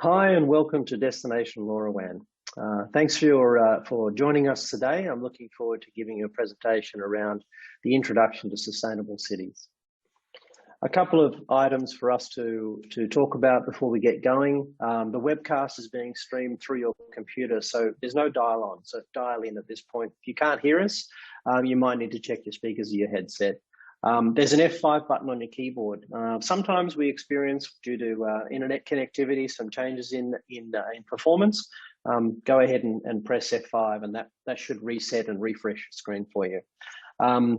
Hi and welcome to Destination LoRaWAN. Thanks for joining us today. I'm looking forward to giving you a presentation around the introduction to sustainable cities. A couple of items for us to talk about before we get going. The webcast is being streamed through your computer, so there's no dial on, so dial in at this point. If you can't hear us, you might need to check your speakers of your headset. There's an F5 button on your keyboard. Sometimes we experience, due to internet connectivity, some changes in performance. Go ahead and press F5, and that should reset and refresh the screen for you.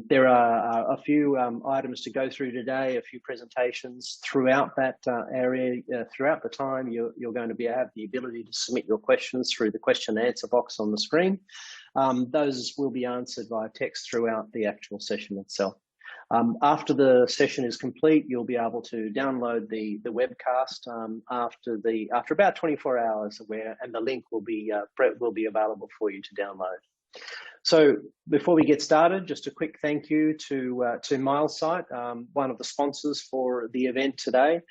There are a few items to go through today, a few presentations throughout that area. Throughout the time, you're going to have the ability to submit your questions through the question and answer box on the screen. Those will be answered via text throughout the actual session itself. After the session is complete, you'll be able to download the webcast after about 24 hours, and the link will be available for you to download. So before we get started, just a quick thank you to MileSite, one of the sponsors for the event today.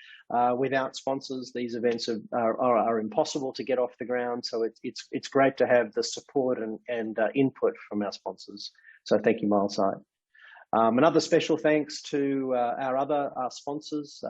Without sponsors, these events are impossible to get off the ground. So it's great to have the support and input from our sponsors. So thank you, MileSite. Another special thanks to our other sponsors,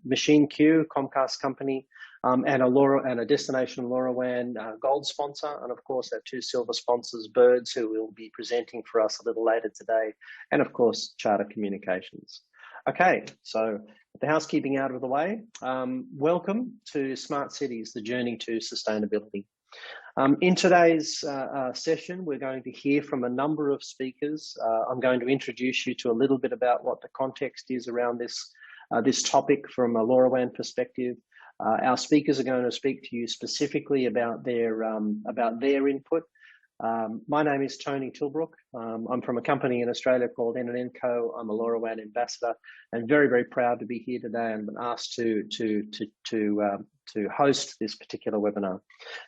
Machine Q, Comcast company, and a Destination LoRaWAN gold sponsor, and of course our two silver sponsors, Birds, who will be presenting for us a little later today, and of course Charter Communications. Okay, so with the housekeeping out of the way, welcome to Smart Cities, the journey to sustainability. In today's session, we're going to hear from a number of speakers. I'm going to introduce you to a little bit about what the context is around this topic from a LoRaWAN perspective. Our speakers are going to speak to you specifically about their input. My name is Tony Tilbrook. I'm from a company in Australia called N&N Co. I'm a LoRaWAN ambassador, and very, very proud to be here today and been asked to host this particular webinar.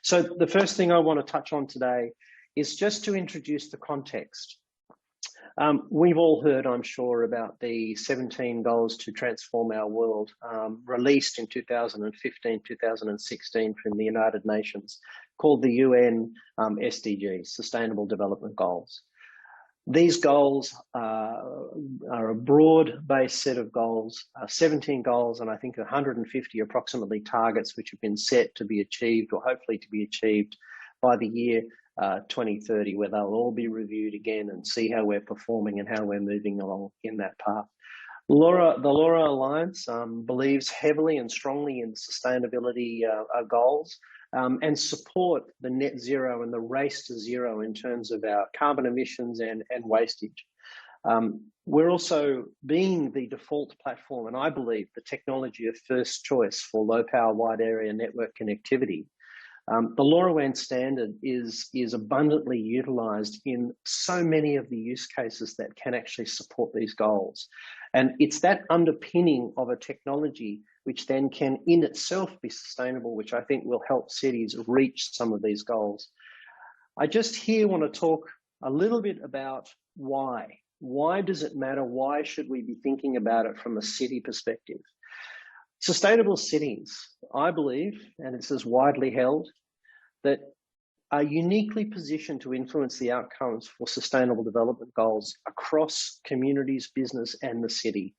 So the first thing I want to touch on today is just to introduce the context. We've all heard, I'm sure, about the 17 goals to transform our world, released in 2015, 2016 from the United Nations, called the UN SDGs, Sustainable Development Goals. These goals are a broad-based set of goals, 17 goals, and I think 150 approximately targets which have been set to be achieved, or hopefully to be achieved, by the year 2030, where they'll all be reviewed again and see how we're performing and how we're moving along in that path. The LoRa Alliance believes heavily and strongly in sustainability goals and support the net zero and the race to zero in terms of our carbon emissions and wastage. We're also being the default platform, and I believe the technology of first choice for low power wide area network connectivity. The LoRaWAN standard is abundantly utilized in so many of the use cases that can actually support these goals. And it's that underpinning of a technology which then can in itself be sustainable, which I think will help cities reach some of these goals. I just here want to talk a little bit about why. Why does it matter? Why should we be thinking about it from a city perspective? Sustainable cities, I believe, and this is widely held, that are uniquely positioned to influence the outcomes for sustainable development goals across communities, business, and the city,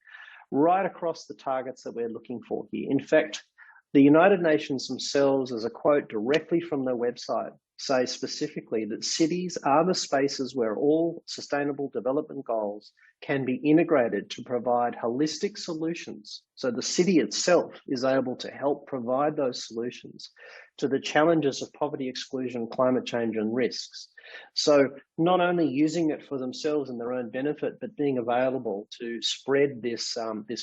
right across the targets that we're looking for here. In fact, the United Nations themselves, as a quote directly from their website, say specifically that cities are the spaces where all sustainable development goals can be integrated to provide holistic solutions. So the city itself is able to help provide those solutions to the challenges of poverty, exclusion, climate change, and risks. So not only using it for themselves and their own benefit, but being available to spread this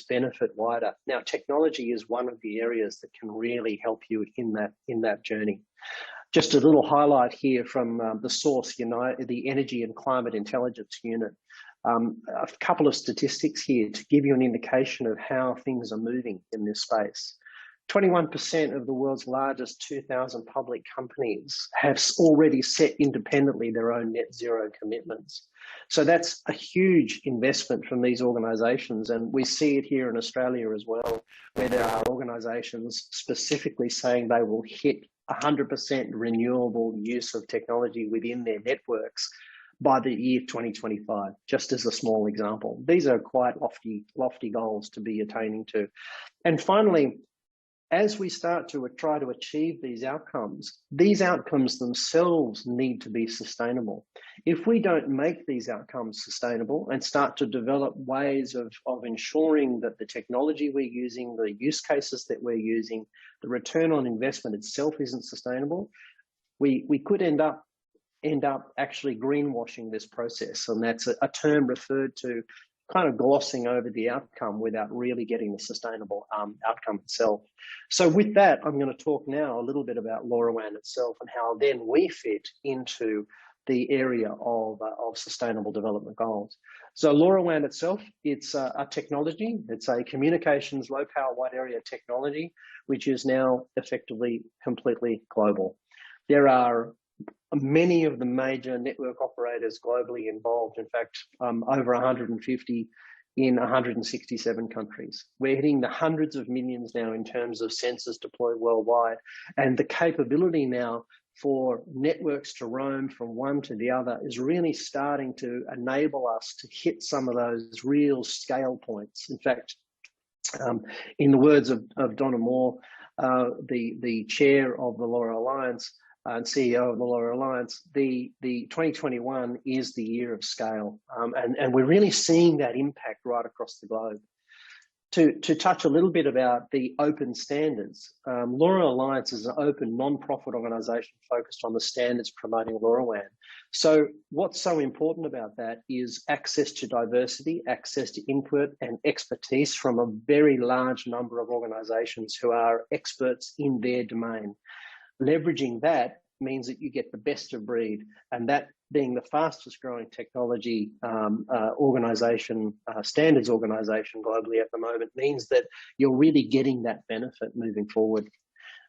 benefit wider. Now, technology is one of the areas that can really help you in that journey. Just a little highlight here from the source, the Energy and Climate Intelligence Unit. A couple of statistics here to give you an indication of how things are moving in this space. 21% of the world's largest 2,000 public companies have already set independently their own net zero commitments. So that's a huge investment from these organisations, and we see it here in Australia as well, where there are organisations specifically saying they will hit 100% renewable use of technology within their networks by the year 2025, just as a small example. These are quite lofty goals to be attaining to. And finally, as we start to try to achieve these outcomes themselves need to be sustainable. If we don't make these outcomes sustainable and start to develop ways of ensuring that the technology we're using, the use cases that we're using, the return on investment itself isn't sustainable, we could end up actually greenwashing this process. And that's a term referred to kind of glossing over the outcome without really getting the sustainable outcome itself. So with that, I'm going to talk now a little bit about LoRaWAN itself and how then we fit into the area of sustainable development goals. So LoRaWAN itself, it's a technology. It's a communications low power wide area technology, which is now effectively completely global. There are many of the major network operators globally involved, in fact, over 150 in 167 countries. We're hitting the hundreds of millions now in terms of sensors deployed worldwide, and the capability now for networks to roam from one to the other is really starting to enable us to hit some of those real scale points. In fact, in the words of Donna Moore, the chair of the LoRa Alliance, and CEO of the LoRa Alliance, the 2021 is the year of scale. And we're really seeing that impact right across the globe. To touch a little bit about the open standards, LoRa Alliance is an open non-profit organisation focused on the standards promoting LoRaWAN. So what's so important about that is access to diversity, access to input and expertise from a very large number of organisations who are experts in their domain. Leveraging that means that you get the best of breed, and that being the fastest growing technology organization, standards organization globally at the moment, means that you're really getting that benefit moving forward.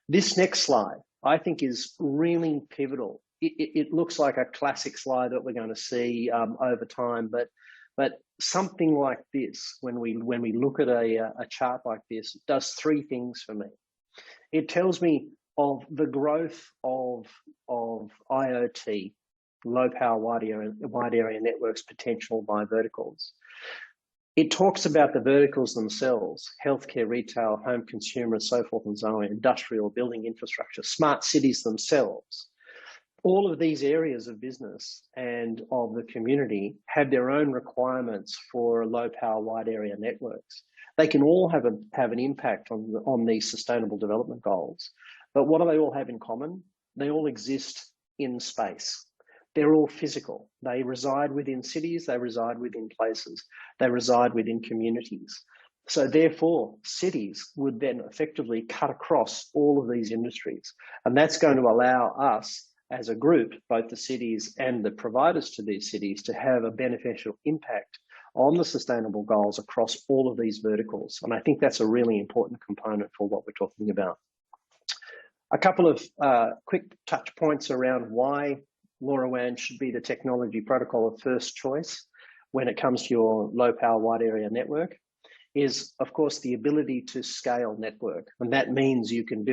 This next slide, I think, is really pivotal. It looks like a classic slide that we're going to see over time, but something like this, when we look at a chart like this, it does three things for me. It tells me of the growth of IoT, low power wide area networks potential by verticals. It talks about the verticals themselves: healthcare, retail, home consumer, so forth and so on, industrial, building infrastructure, smart cities themselves. All of these areas of business and of the community have their own requirements for low power wide area networks. They can all have an impact on these sustainable development goals. But what do they all have in common? They all exist in space. They're all physical. They reside within cities, they reside within places, they reside within communities. So therefore, cities would then effectively cut across all of these industries. And that's going to allow us as a group, both the cities and the providers to these cities, to have a beneficial impact on the sustainable goals across all of these verticals. And I think that's a really important component for what we're talking about. A couple of quick touch points around why LoRaWAN should be the technology protocol of first choice when it comes to your low power wide area network is, of course, the ability to scale network. And that means you can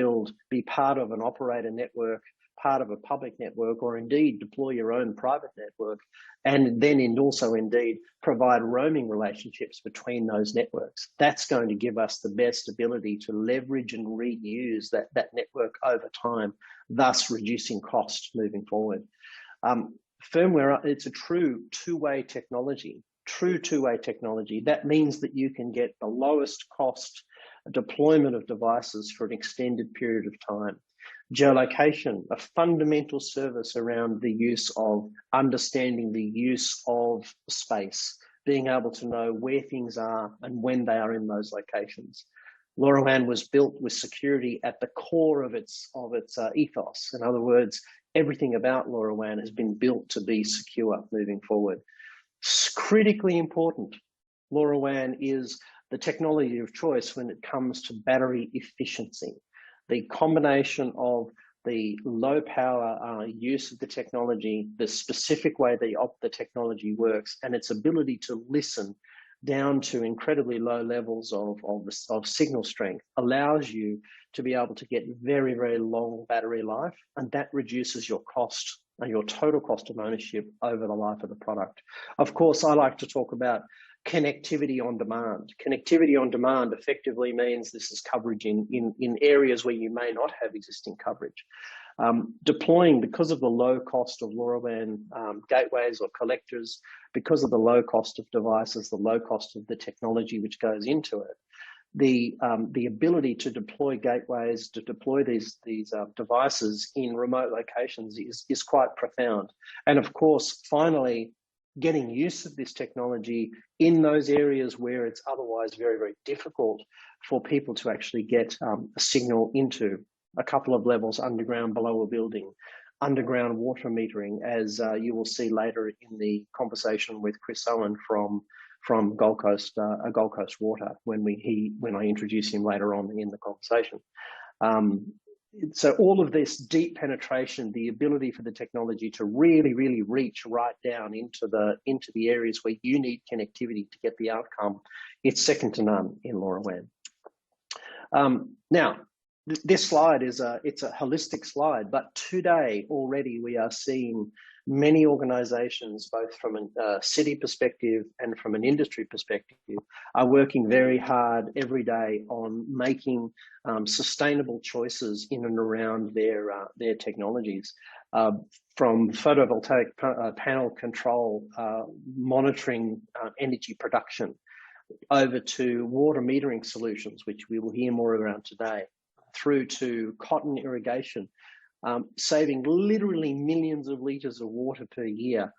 be part of an operator network, part of a public network, or indeed deploy your own private network, and then also indeed provide roaming relationships between those networks. That's going to give us the best ability to leverage and reuse that network over time, thus reducing costs moving forward. Firmware, it's a true two-way technology. That means that you can get the lowest cost deployment of devices for an extended period of time. Geolocation, a fundamental service around the use of understanding the use of space, being able to know where things are and when they are in those locations. LoRaWAN was built with security at the core of its ethos. In other words, everything about LoRaWAN has been built to be secure moving forward. It's critically important. LoRaWAN is the technology of choice when it comes to battery efficiency. The combination of the low power use of the technology, the specific way the technology works, and its ability to listen down to incredibly low levels of signal strength allows you to be able to get very, very long battery life, and that reduces your cost and your total cost of ownership over the life of the product. Of course, I like to talk about connectivity on demand. Connectivity on demand effectively means this is coverage in areas where you may not have existing coverage. Deploying, because of the low cost of LoRaWAN gateways or collectors, because of the low cost of devices, the low cost of the technology which goes into it, the ability to deploy gateways, to deploy these devices in remote locations is quite profound. And of course, finally, getting use of this technology in those areas where it's otherwise very, very difficult for people to actually get a signal into. A couple of levels underground below a building, underground water metering, as you will see later in the conversation with Chris Owen from Gold Coast Water when I introduce him later on in the conversation. So all of this deep penetration, the ability for the technology to really, really reach right down into the areas where you need connectivity to get the outcome, it's second to none in LoRaWAN. Now, this slide it's a holistic slide, but today already we are seeing many organizations, both from a city perspective and from an industry perspective, are working very hard every day on making sustainable choices in and around their technologies. From photovoltaic panel control, monitoring energy production, over to water metering solutions, which we will hear more around today, through to cotton irrigation, saving literally millions of litres of water per year,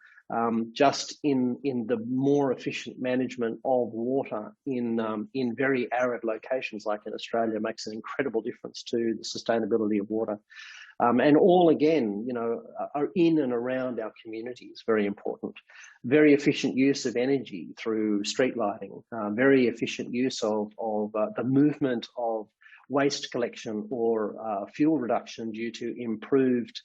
just in the more efficient management of water in very arid locations like in Australia makes an incredible difference to the sustainability of water. And all, again, are in and around our communities, very important. Very efficient use of energy through street lighting, very efficient use of the movement of waste collection or fuel reduction due to improved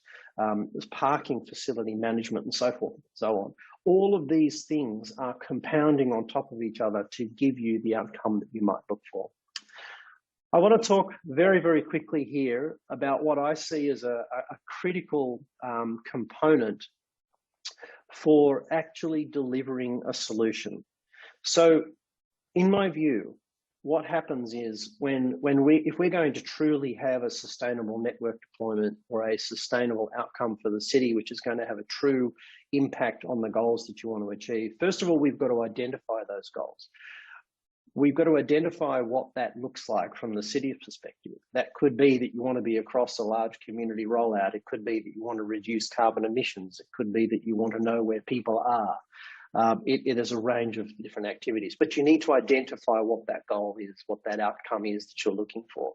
parking facility management and so forth and so on. All of these things are compounding on top of each other to give you the outcome that you might look for. I want to talk very, very quickly here about what I see as a critical component for actually delivering a solution. So in my view, what happens is if we're going to truly have a sustainable network deployment or a sustainable outcome for the city, which is going to have a true impact on the goals that you want to achieve, first of all, we've got to identify those goals. We've got to identify what that looks like from the city's perspective. That could be that you want to be across a large community rollout. It could be that you want to reduce carbon emissions. It could be that you want to know where people are. It is a range of different activities, but you need to identify what that goal is, what that outcome is that you're looking for.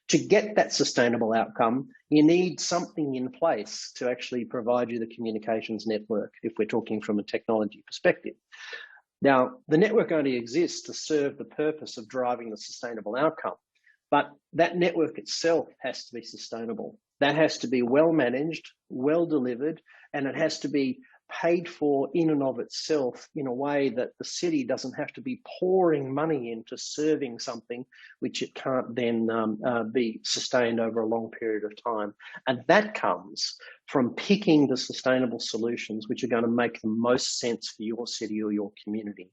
To get that sustainable outcome, you need something in place to actually provide you the communications network, if we're talking from a technology perspective. Now, the network only exists to serve the purpose of driving the sustainable outcome, but that network itself has to be sustainable. That has to be well managed, well delivered, and it has to be paid for in and of itself in a way that the city doesn't have to be pouring money into serving something which it can't then be sustained over a long period of time. And that comes from picking the sustainable solutions which are going to make the most sense for your city or your community.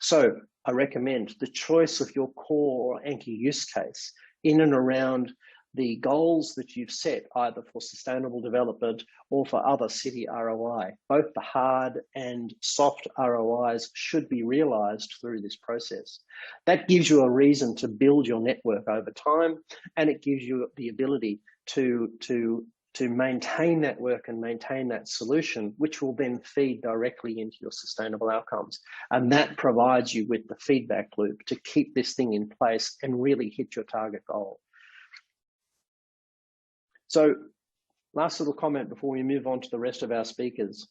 So I recommend the choice of your core or anchor use case in and around the goals that you've set, either for sustainable development or for other city ROI. Both the hard and soft ROIs should be realized through this process. That gives you a reason to build your network over time, and it gives you the ability to maintain that work and maintain that solution, which will then feed directly into your sustainable outcomes. And that provides you with the feedback loop to keep this thing in place and really hit your target goal. So last little comment before we move on to the rest of our speakers.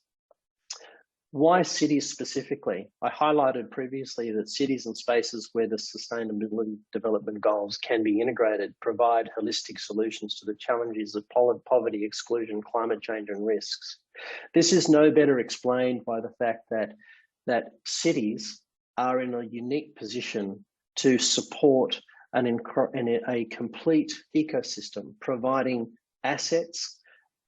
Why cities specifically? I highlighted previously that cities and spaces where the sustainability development goals can be integrated provide holistic solutions to the challenges of poverty, exclusion, climate change, and risks. This is no better explained by the fact that cities are in a unique position to support a complete ecosystem, providing assets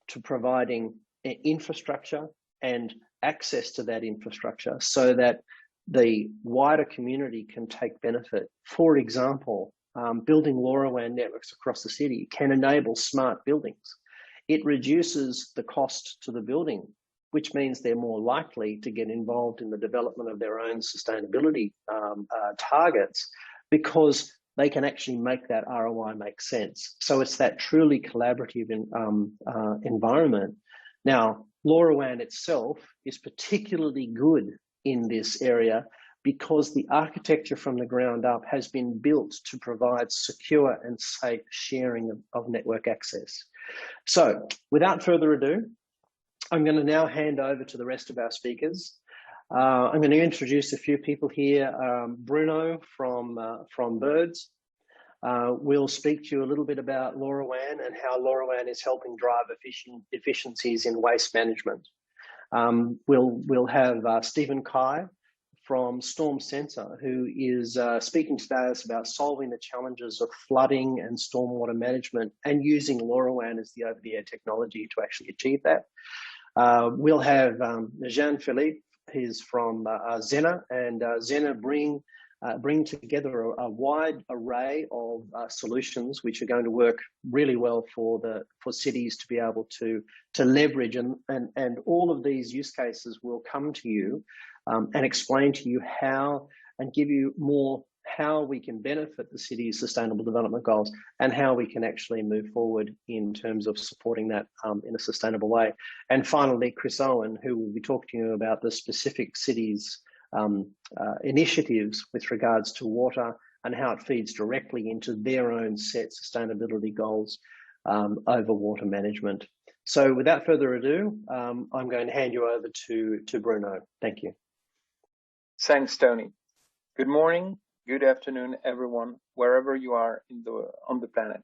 to providing infrastructure and access to that infrastructure so that the wider community can take benefit. For example, building LoRaWAN networks across the city can enable smart buildings. It reduces the cost to the building, which means they're more likely to get involved in the development of their own sustainability targets because they can actually make that ROI make sense. So it's that truly collaborative environment. Now, LoRaWAN itself is particularly good in this area because the architecture from the ground up has been built to provide secure and safe sharing of network access. So without further ado, I'm going to now hand over to the rest of our speakers. I'm going to introduce a few people here. Bruno from Birds will speak to you a little bit about LoRaWAN and how LoRaWAN is helping drive efficiencies in waste management. We'll have Stephen Kai from Storm Center, who is speaking today about solving the challenges of flooding and stormwater management and using LoRaWAN as the over-the-air technology to actually achieve that. We'll have Jean-Philippe, who's from Zener, and Zener bring together a wide array of solutions which are going to work really well for cities to be able to leverage, and all of these use cases will come to you and explain to you how and give you more how we can benefit the city's sustainable development goals and how we can actually move forward in terms of supporting that in a sustainable way. And finally, Chris Owen, who will be talking to you about the specific cities initiatives with regards to water and how it feeds directly into their own set sustainability goals over water management. So without further ado, I'm going to hand you over to Bruno. Thank you. Thanks, Tony. Good morning, good afternoon, everyone, wherever you are on the planet.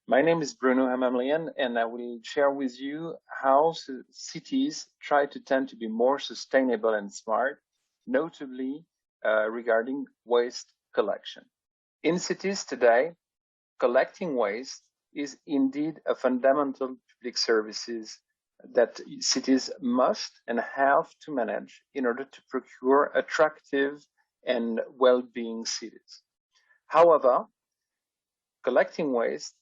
My name is Bruno Hamamlian, and I will share with you how cities try to tend to be more sustainable and smart, notably regarding waste collection. In cities today, collecting waste is indeed a fundamental public services that cities must and have to manage in order to procure attractive and well-being cities. However, collecting waste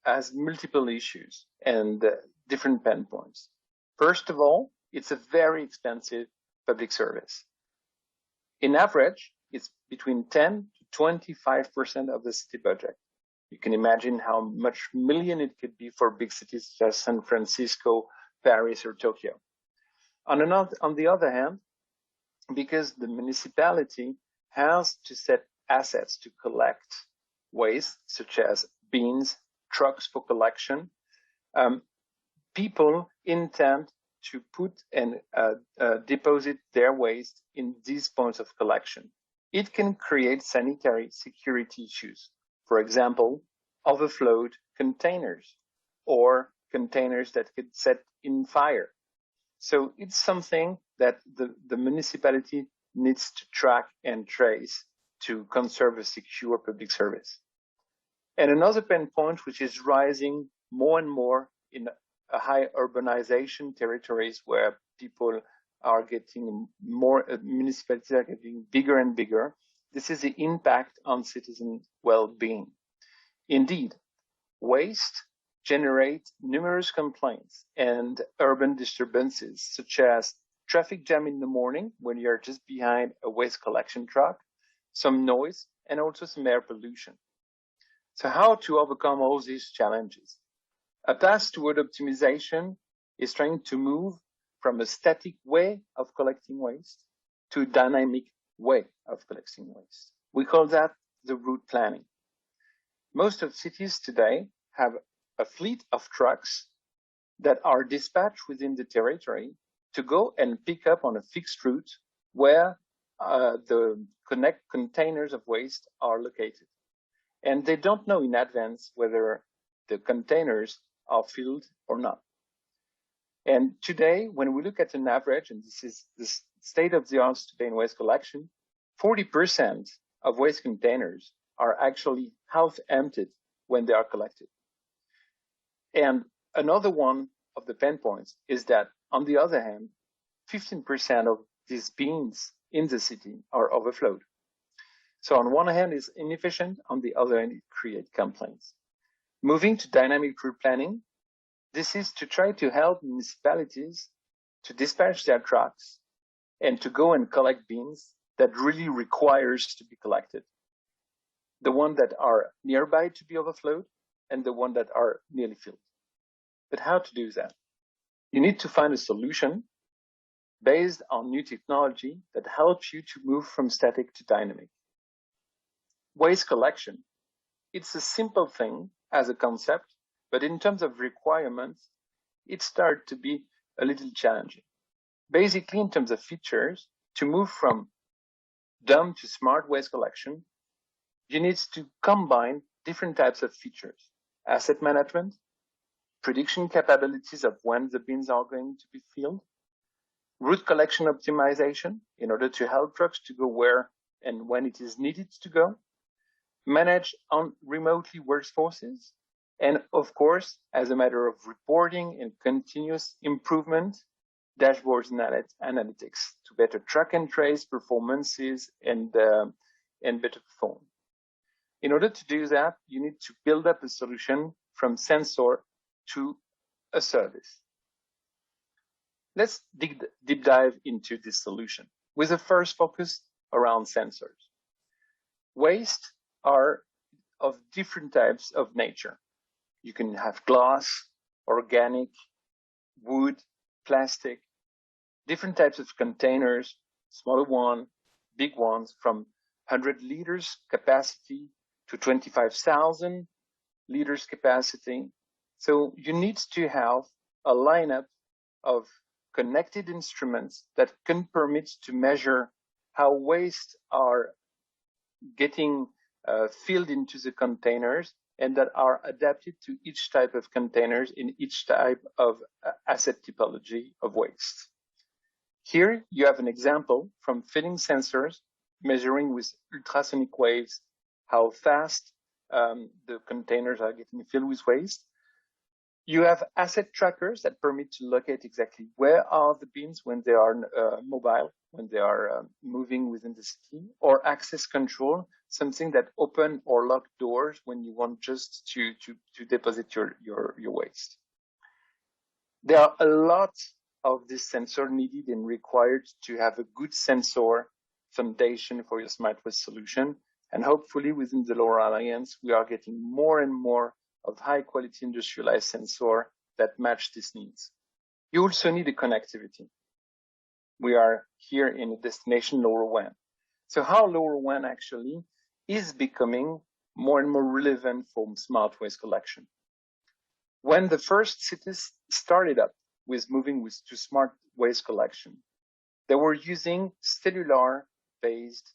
has multiple issues and different pain points. First of all, it's a very expensive public service. In average, it's between 10 to 25% of the city budget. You can imagine how much million it could be for big cities such as San Francisco, Paris, or Tokyo. On the other hand, because the municipality has to set assets to collect waste, such as bins, trucks for collection, people intend to put and deposit their waste in these points of collection. It can create sanitary security issues. For example, overflowed containers or containers that could set in fire. So it's something that the municipality needs to track and trace to conserve a secure public service. And another pain point, which is rising more and more in a high urbanization territories where people are getting more, municipalities are getting bigger and bigger. This is the impact on citizen well-being. Indeed, waste generate numerous complaints and urban disturbances, such as traffic jam in the morning when you're just behind a waste collection truck, some noise, and also some air pollution. So how to overcome all these challenges? A path toward optimization is trying to move from a static way of collecting waste to a dynamic way of collecting waste. We call that the route planning. Most of cities today have a fleet of trucks that are dispatched within the territory to go and pick up on a fixed route where the containers of waste are located. And they don't know in advance whether the containers are filled or not. And today, when we look at an average, and this is the state of the art today in waste collection, 40% of waste containers are actually half emptied when they are collected. And another one of the pain points is that, on the other hand, 15% of these bins in the city are overflowed. So on one hand, it's inefficient. On the other hand, it creates complaints. Moving to dynamic route planning, this is to try to help municipalities to dispatch their trucks and to go and collect bins that really requires to be collected. The ones that are nearby to be overflowed and the ones that are nearly filled. But how to do that? You need to find a solution based on new technology that helps you to move from static to dynamic. Waste collection, it's a simple thing as a concept, but in terms of requirements, it starts to be a little challenging. Basically, in terms of features, to move from dumb to smart waste collection, you need to combine different types of features: asset management, prediction capabilities of when the bins are going to be filled, route collection optimization in order to help trucks to go where and when it is needed to go, manage on remotely workforces, and of course, as a matter of reporting and continuous improvement, dashboards and analytics to better track and trace performances and better perform. In order to do that, you need to build up a solution from sensor to a service. Let's deep dive into this solution with a first focus around sensors. Waste are of different types of nature. You can have glass, organic, wood, plastic, different types of containers, smaller ones, big ones, from 100 liters capacity to 25,000 liters capacity. So you need to have a lineup of connected instruments that can permit to measure how waste are getting filled into the containers and that are adapted to each type of containers in each type of asset typology of waste. Here you have an example from filling sensors measuring with ultrasonic waves how fast the containers are getting filled with waste. You have asset trackers that permit to locate exactly where are the bins when they are mobile, when they are moving within the city, or access control, something that open or lock doors when you want just to deposit your waste. There are a lot of this sensor needed and required to have a good sensor foundation for your smart waste solution. And hopefully within the LoRa Alliance, we are getting more and more of high quality industrialized sensor that match these needs. You also need a connectivity. We are here in a destination LoRaWAN. So how LoRaWAN actually is becoming more and more relevant for smart waste collection. When the first cities started up with moving to smart waste collection, they were using cellular-based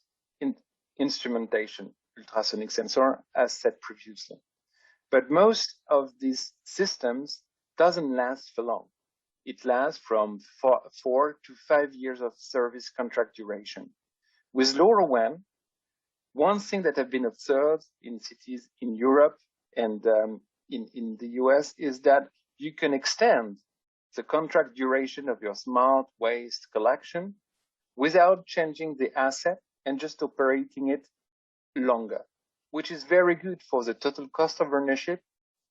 instrumentation, ultrasonic sensor, as said previously. But most of these systems doesn't last for long. It lasts from 4 to 5 years of service contract duration. With LoRaWAN, one thing that have been observed in cities in Europe and in the US is that you can extend the contract duration of your smart waste collection without changing the asset and just operating it longer, which is very good for the total cost of ownership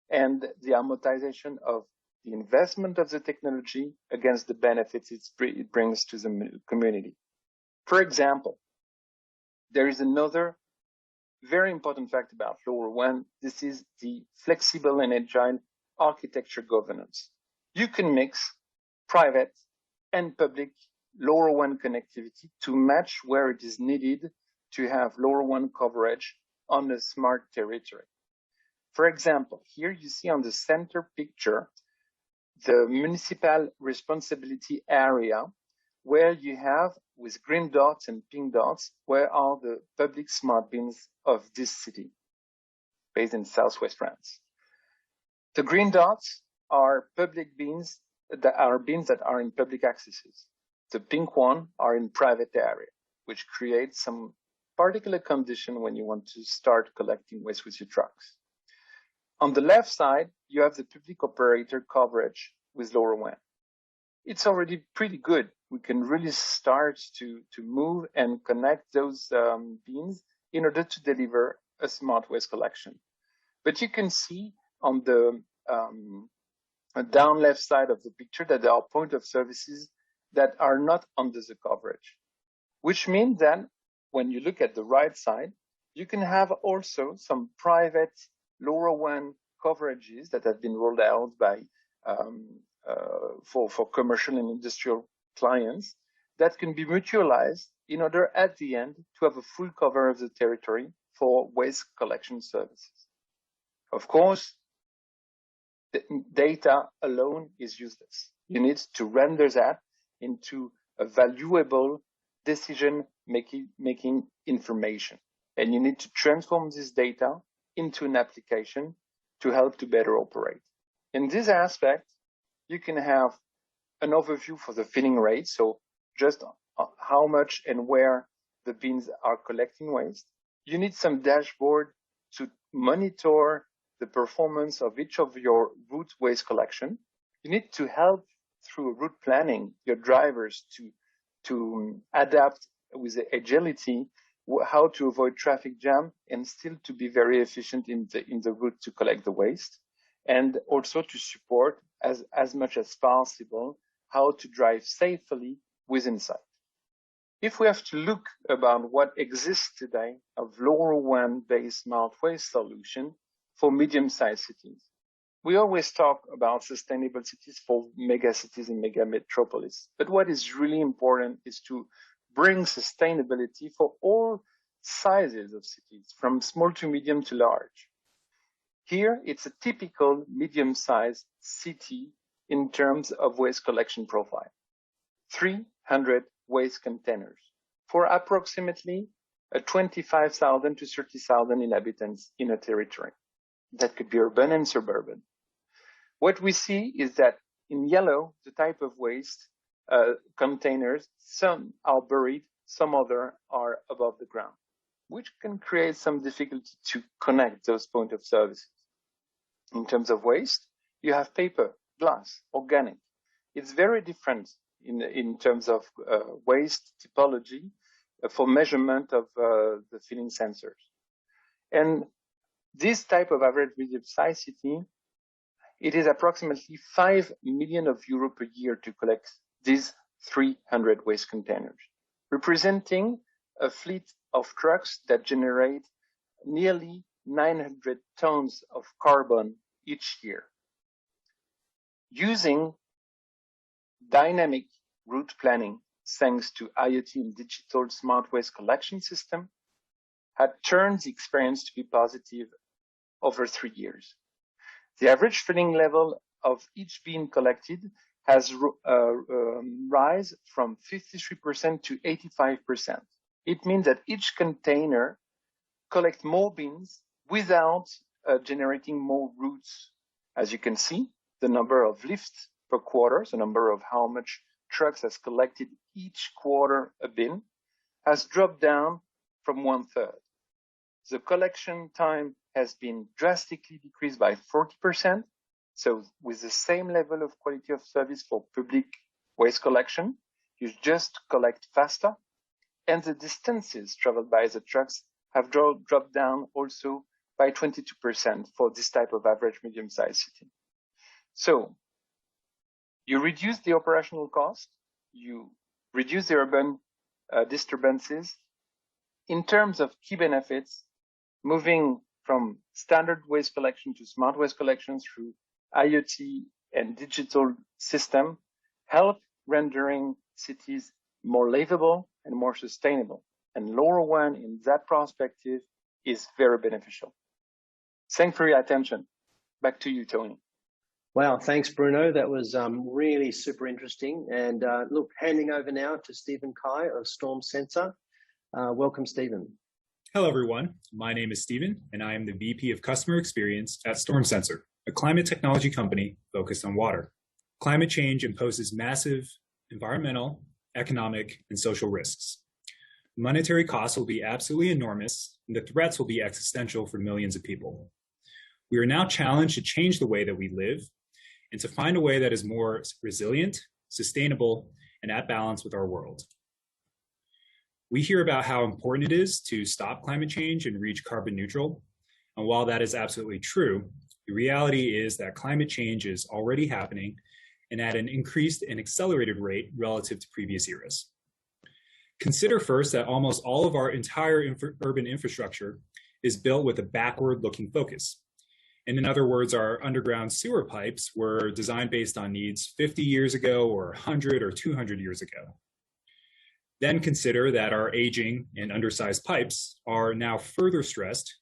and the amortization of the investment of the technology against the benefits it brings to the community. For example, there is another very important fact about LoRaWAN. This is the flexible and agile architecture governance. You can mix private and public LoRaWAN connectivity to match where it is needed to have LoRaWAN coverage on a smart territory. For example, here you see on the center picture the municipal responsibility area, where you have with green dots and pink dots, where are the public smart bins of this city, based in Southwest France. The green dots are public bins that are in public accesses. The pink one are in private area, which creates some particular condition when you want to start collecting waste with your trucks. On the left side, you have the public operator coverage with LoRaWAN. It's already pretty good. We can really start to move and connect those bins in order to deliver a smart waste collection. But you can see on the down left side of the picture that there are point of services that are not under the coverage, which means that when you look at the right side, you can have also some private LoRaWAN coverages that have been rolled out by for commercial and industrial clients that can be mutualized in order at the end to have a full cover of the territory for waste collection services. Of course, the data alone is useless. You need to render that into a valuable decision-making information. And you need to transform this data into an application to help to better operate. In this aspect, you can have an overview for the filling rate, so just how much and where the bins are collecting waste. You need some dashboard to monitor the performance of each of your route waste collection. You need to help through route planning your drivers to adapt with the agility how to avoid traffic jam and still to be very efficient in the route to collect the waste, and also to support as much as possible how to drive safely within site. If we have to look about what exists today of LoRaWAN-based smart waste solution for medium-sized cities, we always talk about sustainable cities for mega cities and mega metropolis. But what is really important is to bring sustainability for all sizes of cities, from small to medium to large. Here, it's a typical medium-sized city in terms of waste collection profile. 300 waste containers for approximately 25,000 to 30,000 inhabitants in a territory. That could be urban and suburban. What we see is that in yellow, the type of waste containers, some are buried, some other are above the ground, which can create some difficulty to connect those point of services. In terms of waste, you have paper, glass, organic. It's very different in terms of waste typology for measurement of the filling sensors. And this type of average medium-sized city, it is approximately 5 million euro per year to collect these 300 waste containers, representing a fleet of trucks that generate nearly 900 tons of carbon each year. Using dynamic route planning, thanks to IoT and digital smart waste collection system, had turned the experience to be positive over 3 years. The average filling level of each bin collected has rise from 53% to 85%. It means that each container collects more bins without generating more routes. As you can see, the number of lifts per quarter, the number of how much trucks has collected each quarter a bin, has dropped down from 1/3. The collection time has been drastically decreased by 40%. So with the same level of quality of service for public waste collection, you just collect faster. And the distances traveled by the trucks have dropped down also by 22% for this type of average medium-sized city. So you reduce the operational cost, you reduce the urban disturbances. In terms of key benefits, moving from standard waste collection to smart waste collection through IoT and digital system help rendering cities more livable and more sustainable. And LoRaWAN in that perspective is very beneficial. Thanks for your attention. Back to you, Tony. Wow, thanks, Bruno. That was really super interesting. And look, handing over now to Stephen Kai of Storm Sensor. Welcome, Stephen. Hello, everyone. My name is Stephen, and I am the VP of Customer Experience at Storm Sensor, a climate technology company focused on water. Climate change imposes massive environmental, economic, and social risks. Monetary costs will be absolutely enormous, and the threats will be existential for millions of people. We are now challenged to change the way that we live and to find a way that is more resilient, sustainable, and at balance with our world. We hear about how important it is to stop climate change and reach carbon neutral. And while that is absolutely true, the reality is that climate change is already happening and at an increased and accelerated rate relative to previous eras. Consider first that almost all of our entire urban infrastructure is built with a backward-looking focus. And in other words, our underground sewer pipes were designed based on needs 50 years ago or 100 or 200 years ago. Then consider that our aging and undersized pipes are now further stressed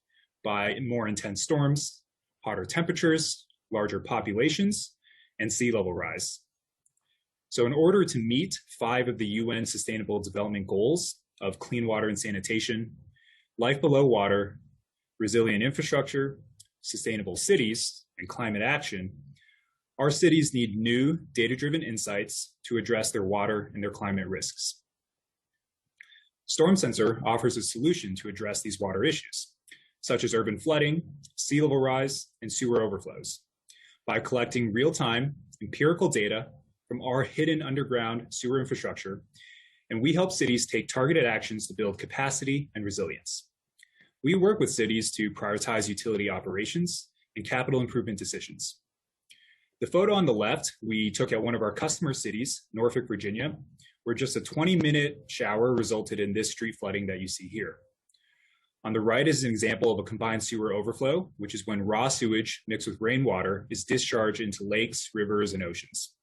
by more intense storms, hotter temperatures, larger populations, and sea level rise. So in order to meet 5 of the UN Sustainable Development Goals of clean water and sanitation, life below water, resilient infrastructure, sustainable cities, and climate action, our cities need new data-driven insights to address their water and their climate risks. Storm Sensor offers a solution to address these water issues, such as urban flooding, sea level rise, and sewer overflows, by collecting real-time empirical data from our hidden underground sewer infrastructure, and we help cities take targeted actions to build capacity and resilience. We work with cities to prioritize utility operations and capital improvement decisions. The photo on the left we took at one of our customer cities, Norfolk, Virginia, where just a 20-minute shower resulted in this street flooding that you see here. On the right is an example of a combined sewer overflow, which is when raw sewage mixed with rainwater is discharged into lakes, rivers, and oceans.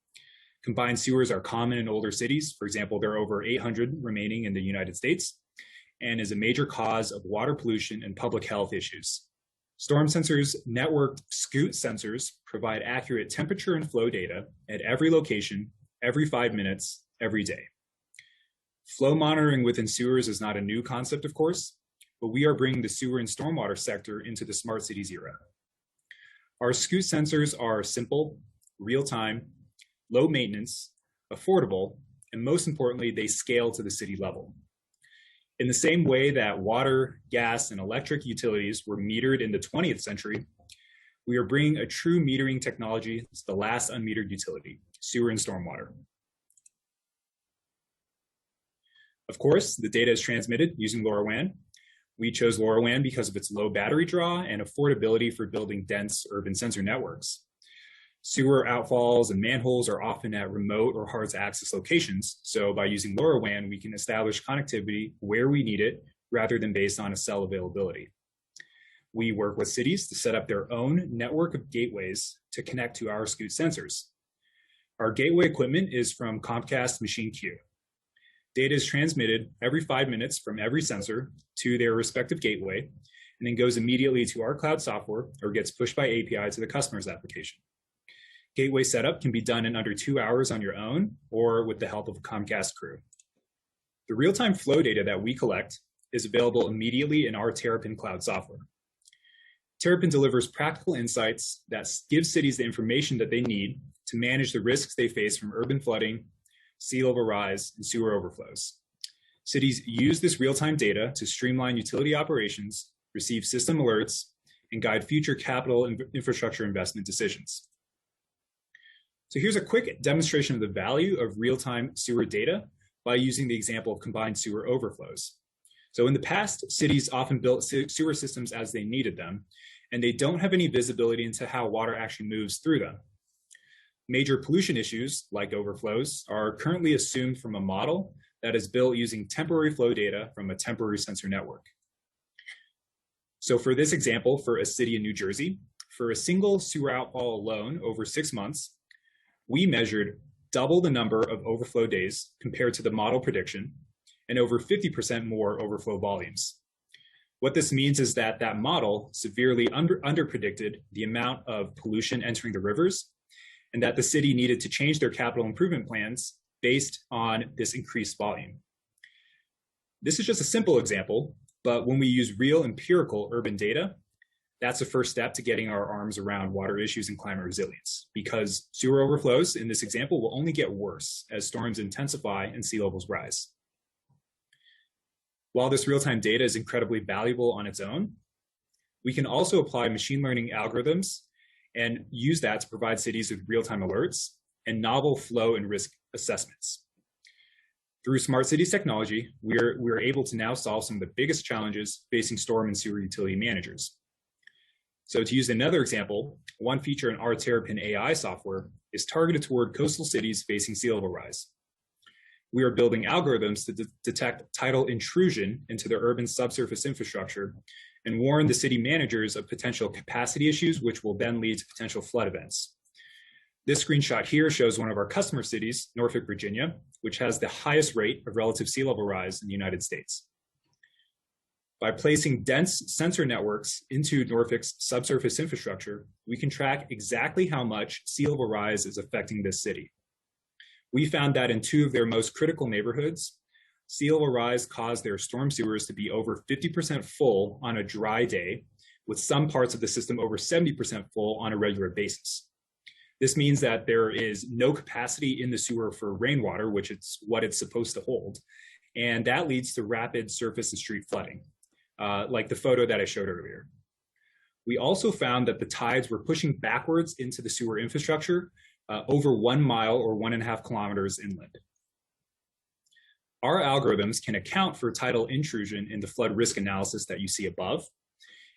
Combined sewers are common in older cities. For example, there are over 800 remaining in the United States, and is a major cause of water pollution and public health issues. Storm Sensor's networked SCOOT sensors provide accurate temperature and flow data at every location, every 5 minutes, every day. Flow monitoring within sewers is not a new concept, of course, but we are bringing the sewer and stormwater sector into the smart cities era. Our SCOOT sensors are simple, real-time, low maintenance, affordable, and most importantly, they scale to the city level. In the same way that water, gas, and electric utilities were metered in the 20th century, we are bringing a true metering technology to the last unmetered utility, sewer and stormwater. Of course, the data is transmitted using LoRaWAN. We chose LoRaWAN because of its low battery draw and affordability for building dense urban sensor networks. Sewer outfalls and manholes are often at remote or hard to access locations. So by using LoRaWAN, we can establish connectivity where we need it rather than based on a cell availability. We work with cities to set up their own network of gateways to connect to our SCOOT sensors. Our gateway equipment is from Comcast Machine Q. Data is transmitted every 5 minutes from every sensor to their respective gateway, and then goes immediately to our cloud software or gets pushed by API to the customer's application. Gateway setup can be done in under 2 hours on your own or with the help of a Comcast crew. The real-time flow data that we collect is available immediately in our Terrapin cloud software. Terrapin delivers practical insights that give cities the information that they need to manage the risks they face from urban flooding, sea level rise, and sewer overflows. Cities use this real-time data to streamline utility operations, receive system alerts, and guide future capital and infrastructure investment decisions. So here's a quick demonstration of the value of real-time sewer data by using the example of combined sewer overflows. So in the past, cities often built sewer systems as they needed them, and they don't have any visibility into how water actually moves through them. Major pollution issues, like overflows, are currently assumed from a model that is built using temporary flow data from a temporary sensor network. So for this example, for a city in New Jersey, for a single sewer outfall alone over 6 months, we measured double the number of overflow days compared to the model prediction and over 50% more overflow volumes. What this means is that model severely underpredicted the amount of pollution entering the rivers and that the city needed to change their capital improvement plans based on this increased volume. This is just a simple example, but when we use real empirical urban data, that's the first step to getting our arms around water issues and climate resilience, because sewer overflows in this example will only get worse as storms intensify and sea levels rise. While this real-time data is incredibly valuable on its own, we can also apply machine learning algorithms and use that to provide cities with real-time alerts and novel flow and risk assessments. Through smart cities technology, we're able to now solve some of the biggest challenges facing storm and sewer utility managers. So to use another example, one feature in our Terrapin AI software is targeted toward coastal cities facing sea level rise. We are building algorithms to detect tidal intrusion into their urban subsurface infrastructure and warn the city managers of potential capacity issues, which will then lead to potential flood events. This screenshot here shows one of our customer cities, Norfolk, Virginia, which has the highest rate of relative sea level rise in the United States. By placing dense sensor networks into Norfolk's subsurface infrastructure, we can track exactly how much sea level rise is affecting this city. We found that in 2 of their most critical neighborhoods, sea level rise caused their storm sewers to be over 50% full on a dry day, with some parts of the system over 70% full on a regular basis. This means that there is no capacity in the sewer for rainwater, which is what it's supposed to hold, and that leads to rapid surface and street flooding, like the photo that I showed earlier. We also found that the tides were pushing backwards into the sewer infrastructure over 1 mile or 1.5 kilometers inland. Our algorithms can account for tidal intrusion in the flood risk analysis that you see above.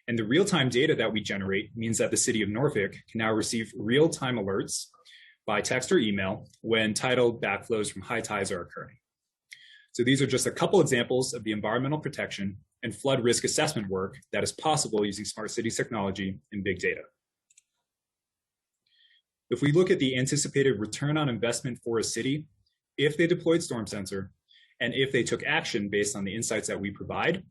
And the real-time data that we generate means that the city of Norfolk can now receive real-time alerts by text or email when tidal backflows from high tides are occurring. So these are just a couple examples of the environmental protection and flood risk assessment work that is possible using smart cities technology and big data. If we look at the anticipated return on investment for a city, if they deployed Storm Sensor, and if they took action based on the insights that we provide,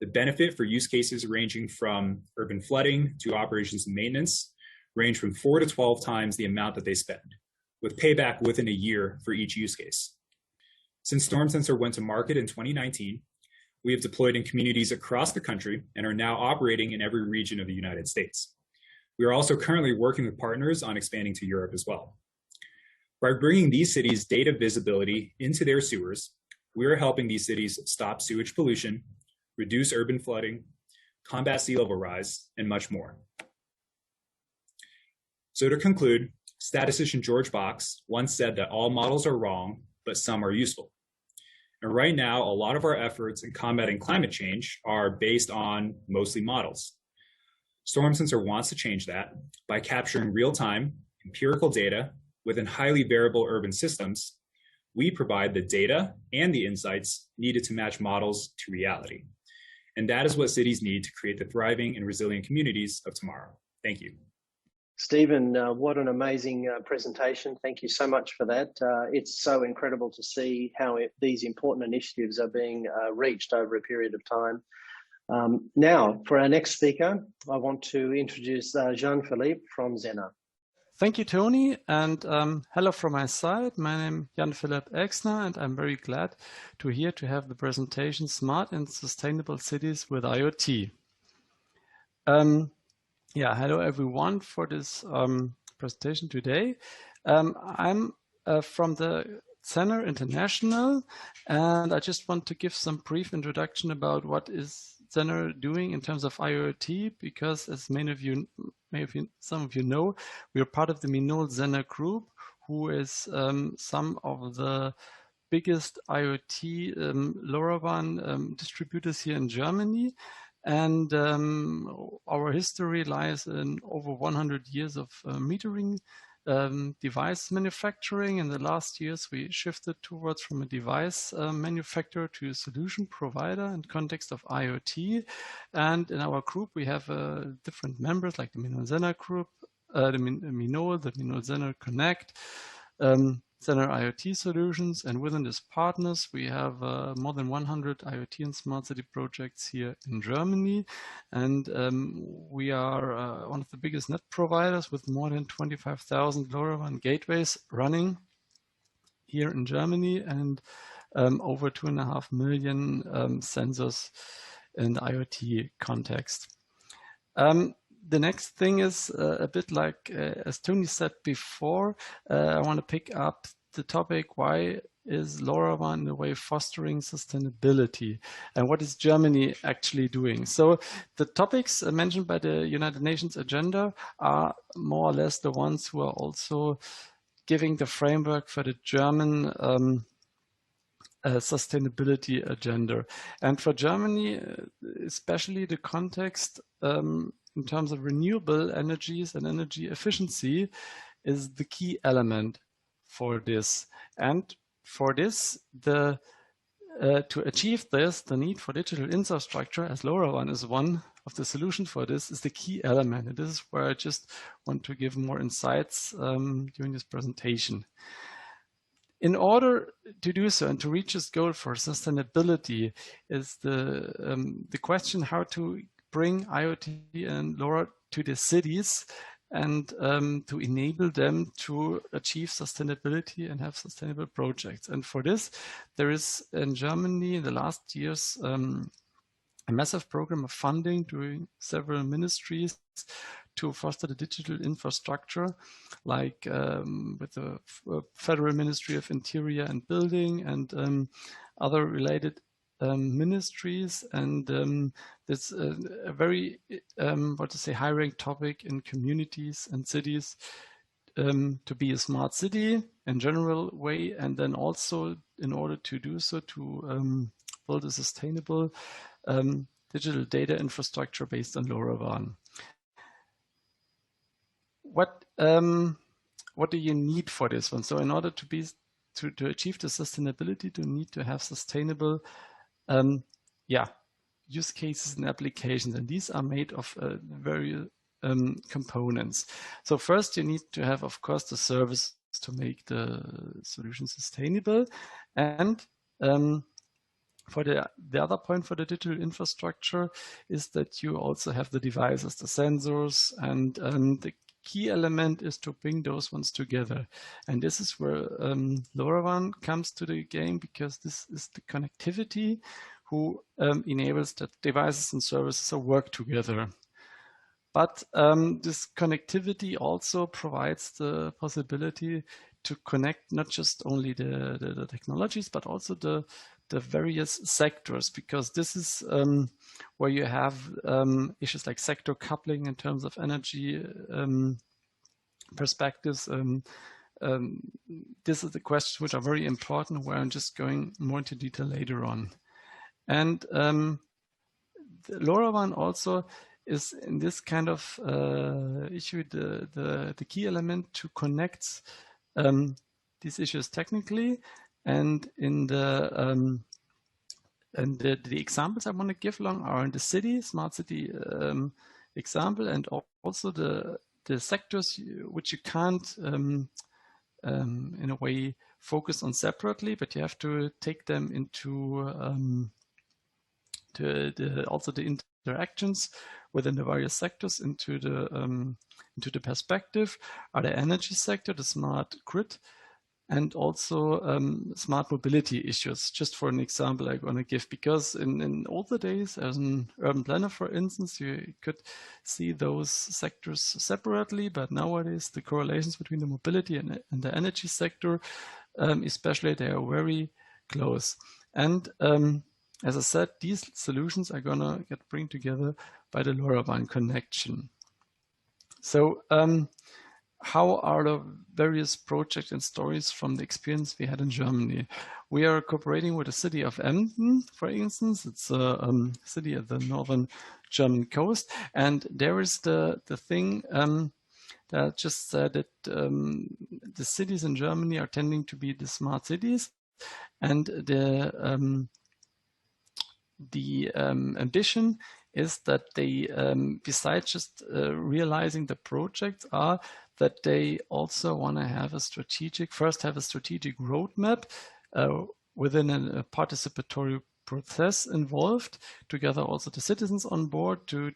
the benefit for use cases ranging from urban flooding to operations and maintenance range from 4 to 12 times the amount that they spend, with payback within a year for each use case. Since Storm Sensor went to market in 2019, we have deployed in communities across the country and are now operating in every region of the United States. We are also currently working with partners on expanding to Europe as well. By bringing these cities data visibility into their sewers, we are helping these cities stop sewage pollution, reduce urban flooding, combat sea level rise, and much more. So to conclude, statistician George Box once said that all models are wrong, but some are useful. And right now, a lot of our efforts in combating climate change are based on mostly models. Storm Sensor wants to change that by capturing real-time empirical data within highly variable urban systems. We provide the data and the insights needed to match models to reality. And that is what cities need to create the thriving and resilient communities of tomorrow. Thank you. Stephen, what an amazing presentation. Thank you so much for that. It's so incredible to see how these important initiatives are being reached over a period of time. Now, for our next speaker, I want to introduce Jean-Philippe from Zener. Thank you, Tony, and hello from my side. My name is Jan-Philipp Exner, and I'm very glad to have the presentation Smart and Sustainable Cities with IoT. Hello everyone for this presentation today. I'm from the Zener International, and I just want to give some brief introduction about what is Zener doing in terms of IoT, because as some of you know, we are part of the Minol Zener group, who is some of the biggest IoT LoRaWAN distributors here in Germany. And our history lies in over 100 years of metering device manufacturing. In the last years, we shifted towards from a device manufacturer to a solution provider in context of IoT. And in our group, we have different members like the Minol Zener group, the Minol Zener Connect, Zener IoT solutions, and within these partners, we have more than 100 IoT and smart city projects here in Germany, and we are one of the biggest net providers with more than 25,000 LoRaWAN gateways running here in Germany, and over 2.5 million sensors in the IoT context. The next thing is a bit like, as Tony said before, I want to pick up the topic, why is LoRaWAN in a way fostering sustainability, and what is Germany actually doing? So the topics mentioned by the United Nations agenda are more or less the ones who are also giving the framework for the German sustainability agenda. And for Germany, especially the context in terms of renewable energies and energy efficiency is the key element for this. And for this, to achieve this, the need for digital infrastructure, as LoRaWAN is one of the solutions for this, is the key element. And this is where I just want to give more insights during this presentation. In order to do so and to reach this goal for sustainability is the question how to bring IoT and LoRa to the cities and to enable them to achieve sustainability and have sustainable projects. And for this, there is in Germany in the last years a massive program of funding during several ministries to foster the digital infrastructure, like with the Federal Ministry of Interior and Building and other related ministries. And it's a very, high-ranked topic in communities and cities to be a smart city in general way, and then also in order to do so to build a sustainable digital data infrastructure based on LoRaWAN. What do you need for this one? So in order to achieve the sustainability, you need to have sustainable use cases and applications, and these are made of various components. So first you need to have, of course, the service to make the solution sustainable, and for the other point for the digital infrastructure is that you also have the devices, the sensors, and the key element is to bring those ones together. And this is where LoRaWAN comes to the game, because this is the connectivity who enables that devices and services work together. But this connectivity also provides the possibility to connect not just only the technologies, but also the various sectors, because this is where you have issues like sector coupling in terms of energy perspectives. This is the questions which are very important, where I'm just going more into detail later on. And the LoRaWAN also is in this kind of issue the key element to connect these issues technically. And in the examples I want to give along are in the city, smart city example, and also the sectors which you can't in a way focus on separately, but you have to take them into also the interactions within the various sectors into the perspective are the energy sector, the smart grid, and also smart mobility issues. Just for an example I want to give, because in older days, as an urban planner, for instance, you could see those sectors separately, but nowadays the correlations between the mobility and the energy sector, especially, they are very close. And as I said, these solutions are gonna get bring together by the LoRaWAN connection. So how are the various projects and stories from the experience we had in Germany? We are cooperating with the city of Emden, for instance. It's a city at the northern German coast. And there is the thing that just said that the cities in Germany are tending to be the smart cities. And the ambition is that they, besides just realizing the projects, are that they also want to have a strategic roadmap within a participatory process involved, together also the citizens on board to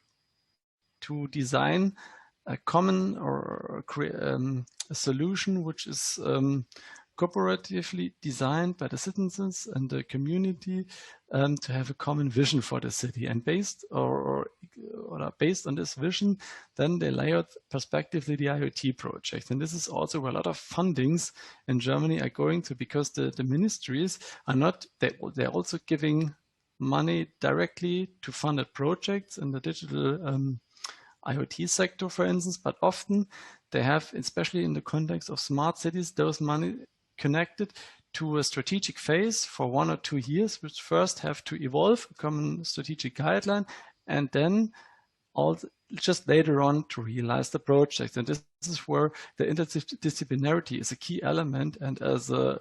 design a common or a solution which is cooperatively designed by the citizens and the community to have a common vision for the city. And based on this vision, then they lay out prospectively the IoT project. And this is also where a lot of fundings in Germany are going to, because the ministries are not, they're also giving money directly to funded projects in the digital IoT sector, for instance, but often they have, especially in the context of smart cities, those money connected to a strategic phase for 1 or 2 years, which first have to evolve a common strategic guideline, and then just later on to realize the project. And this is where the interdisciplinarity is a key element. And as a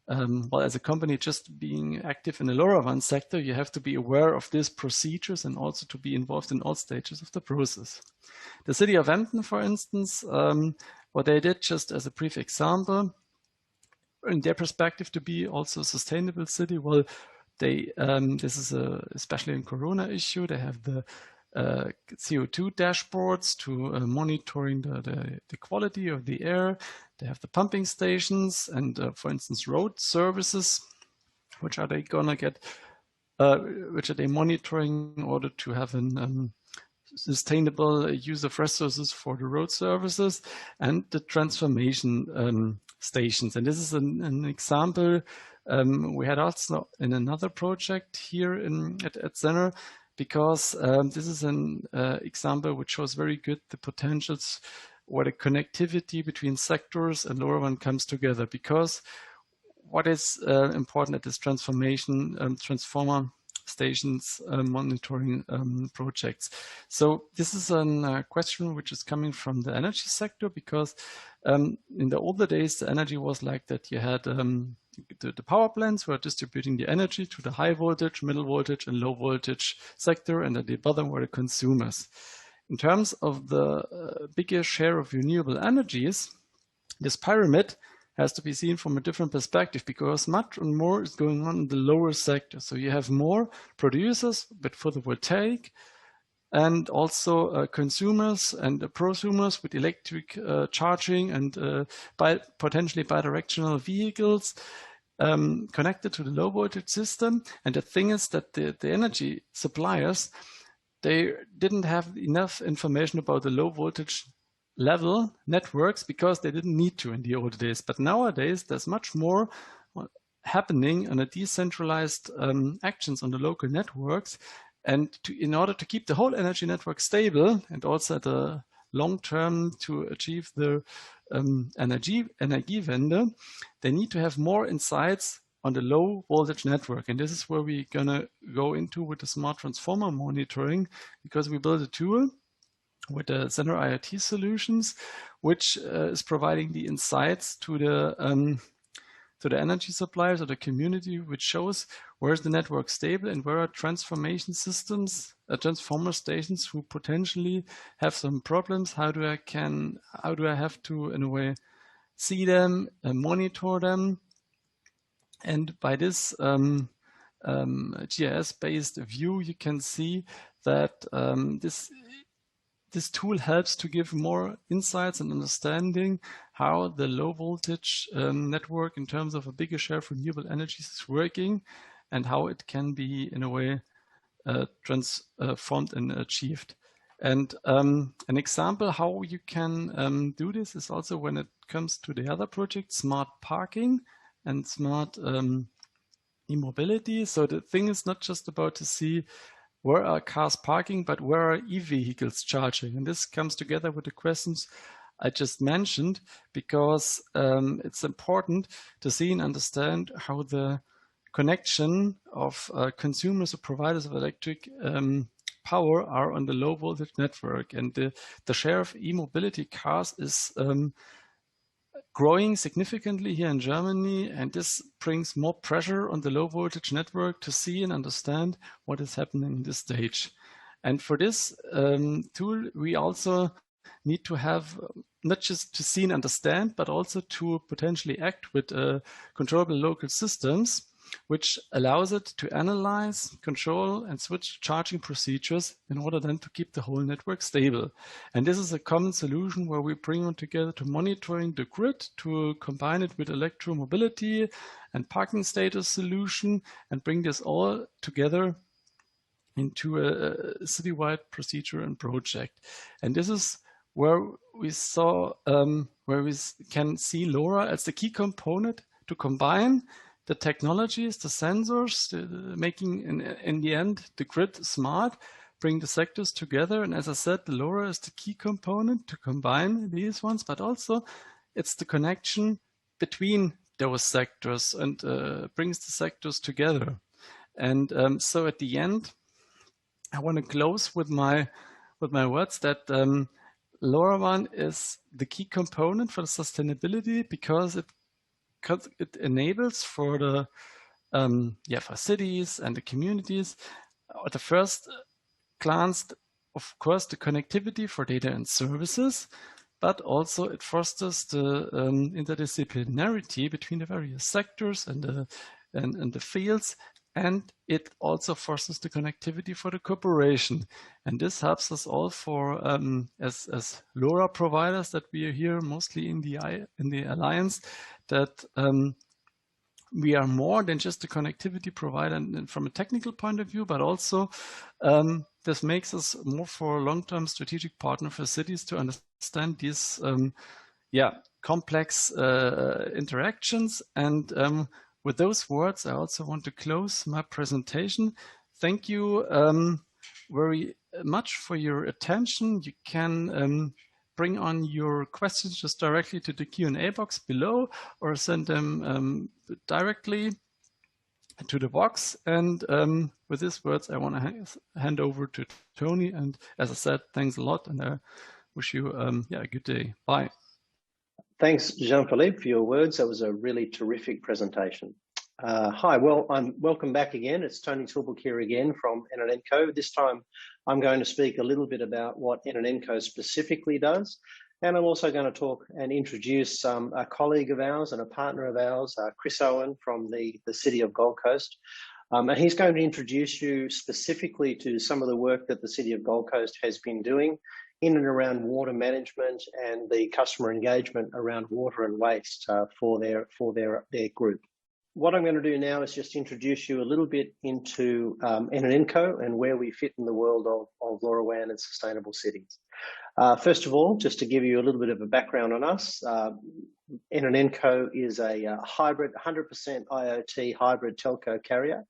as a company just being active in the LoRaWAN sector, you have to be aware of these procedures and also to be involved in all stages of the process. The city of Emden, for instance, what they did, just as a brief example, in their perspective to be also a sustainable city, well, they this is especially in Corona issue, they have the CO2 dashboards to monitoring the quality of the air. They have the pumping stations and, for instance, road services. Which are they gonna get? Which are they monitoring in order to have a sustainable use of resources for the road services, and the transformation stations. And this is an example we had also in another project here at Zener, because this is an example which shows very good the potentials where the connectivity between sectors and LoRaWAN comes together. Because what is important at this transformer stations monitoring projects. So this is a question which is coming from the energy sector, because in the older days, the energy was like that. You had the power plants were distributing the energy to the high voltage, middle voltage, and low voltage sector, and at the bottom were the consumers. In terms of the bigger share of renewable energies, this pyramid has to be seen from a different perspective, because much and more is going on in the lower sector. So you have more producers, but photovoltaic, and also consumers and prosumers with electric charging and potentially bidirectional vehicles connected to the low voltage system. And the thing is that the energy suppliers, they didn't have enough information about the low voltage level networks, because they didn't need to in the old days. But nowadays, there's much more happening on a decentralized actions on the local networks. And in order to keep the whole energy network stable, and also at the long term to achieve the energy vendor, they need to have more insights on the low voltage network. And this is where we're gonna go into with the smart transformer monitoring, because we built a tool with the Zener IoT solutions, which is providing the insights to the energy suppliers or the community, which shows where is the network stable and where are transformation systems, transformer stations who potentially have some problems. How do I have to, in a way, see them and monitor them? And by this GIS-based view, you can see that this tool helps to give more insights and understanding how the low voltage network in terms of a bigger share of renewable energies is working, and how it can be in a way transformed and achieved. And an example how you can do this is also when it comes to the other project, smart parking and smart e-mobility. So the thing is not just about to see where are cars parking, but where are e-vehicles charging? And this comes together with the questions I just mentioned, because it's important to see and understand how the connection of consumers or providers of electric power are on the low voltage network. And the share of e-mobility cars is growing significantly here in Germany, and this brings more pressure on the low voltage network to see and understand what is happening in this stage. And for this tool, we also need to have not just to see and understand, but also to potentially act with controllable local systems, which allows it to analyze, control, and switch charging procedures in order then to keep the whole network stable. And this is a common solution where we bring on together to monitoring the grid, to combine it with electromobility and parking status solution, and bring this all together into a citywide procedure and project. And this is where we saw, where we can see LoRa as the key component to combine the technologies, the sensors, making in the end the grid smart, bring the sectors together. And as I said, the LoRa is the key component to combine these ones, but also it's the connection between those sectors and brings the sectors together. And so at the end, I want to close with my words that LoRaWAN is the key component for the sustainability because it enables for the for cities and the communities at the first glance, of course, the connectivity for data and services, but also it fosters the interdisciplinarity between the various sectors and the fields. And it also fosters the connectivity for the cooperation. And this helps us all for, as LoRa providers that we are here mostly in the Alliance, that we are more than just a connectivity provider and from a technical point of view, but also this makes us more for a long-term strategic partner for cities to understand these complex interactions. And with those words, I also want to close my presentation. Thank you very much for your attention. You can bring on your questions just directly to the Q&A box below or send them directly to the box. And with these words, I want to hand over to Tony. And as I said, thanks a lot. And I wish you a good day. Bye. Thanks, Jean-Philippe, for your words. That was a really terrific presentation. Hi, well, welcome back again. It's Tony Tilbuck here again from NNNCo. This time I'm going to speak a little bit about what NNNCo specifically does. And I'm also going to talk and introduce a colleague of ours and a partner of ours, Chris Owen from the City of Gold Coast. And he's going to introduce you specifically to some of the work that the City of Gold Coast has been doing in and around water management and the customer engagement around water and waste for their group. What I'm going to do now is just introduce you a little bit into NNNCo and where we fit in the world of LoRaWAN and sustainable cities. First of all, just to give you a little bit of a background on us, NNNCo is a hybrid, 100% IoT hybrid telco carrier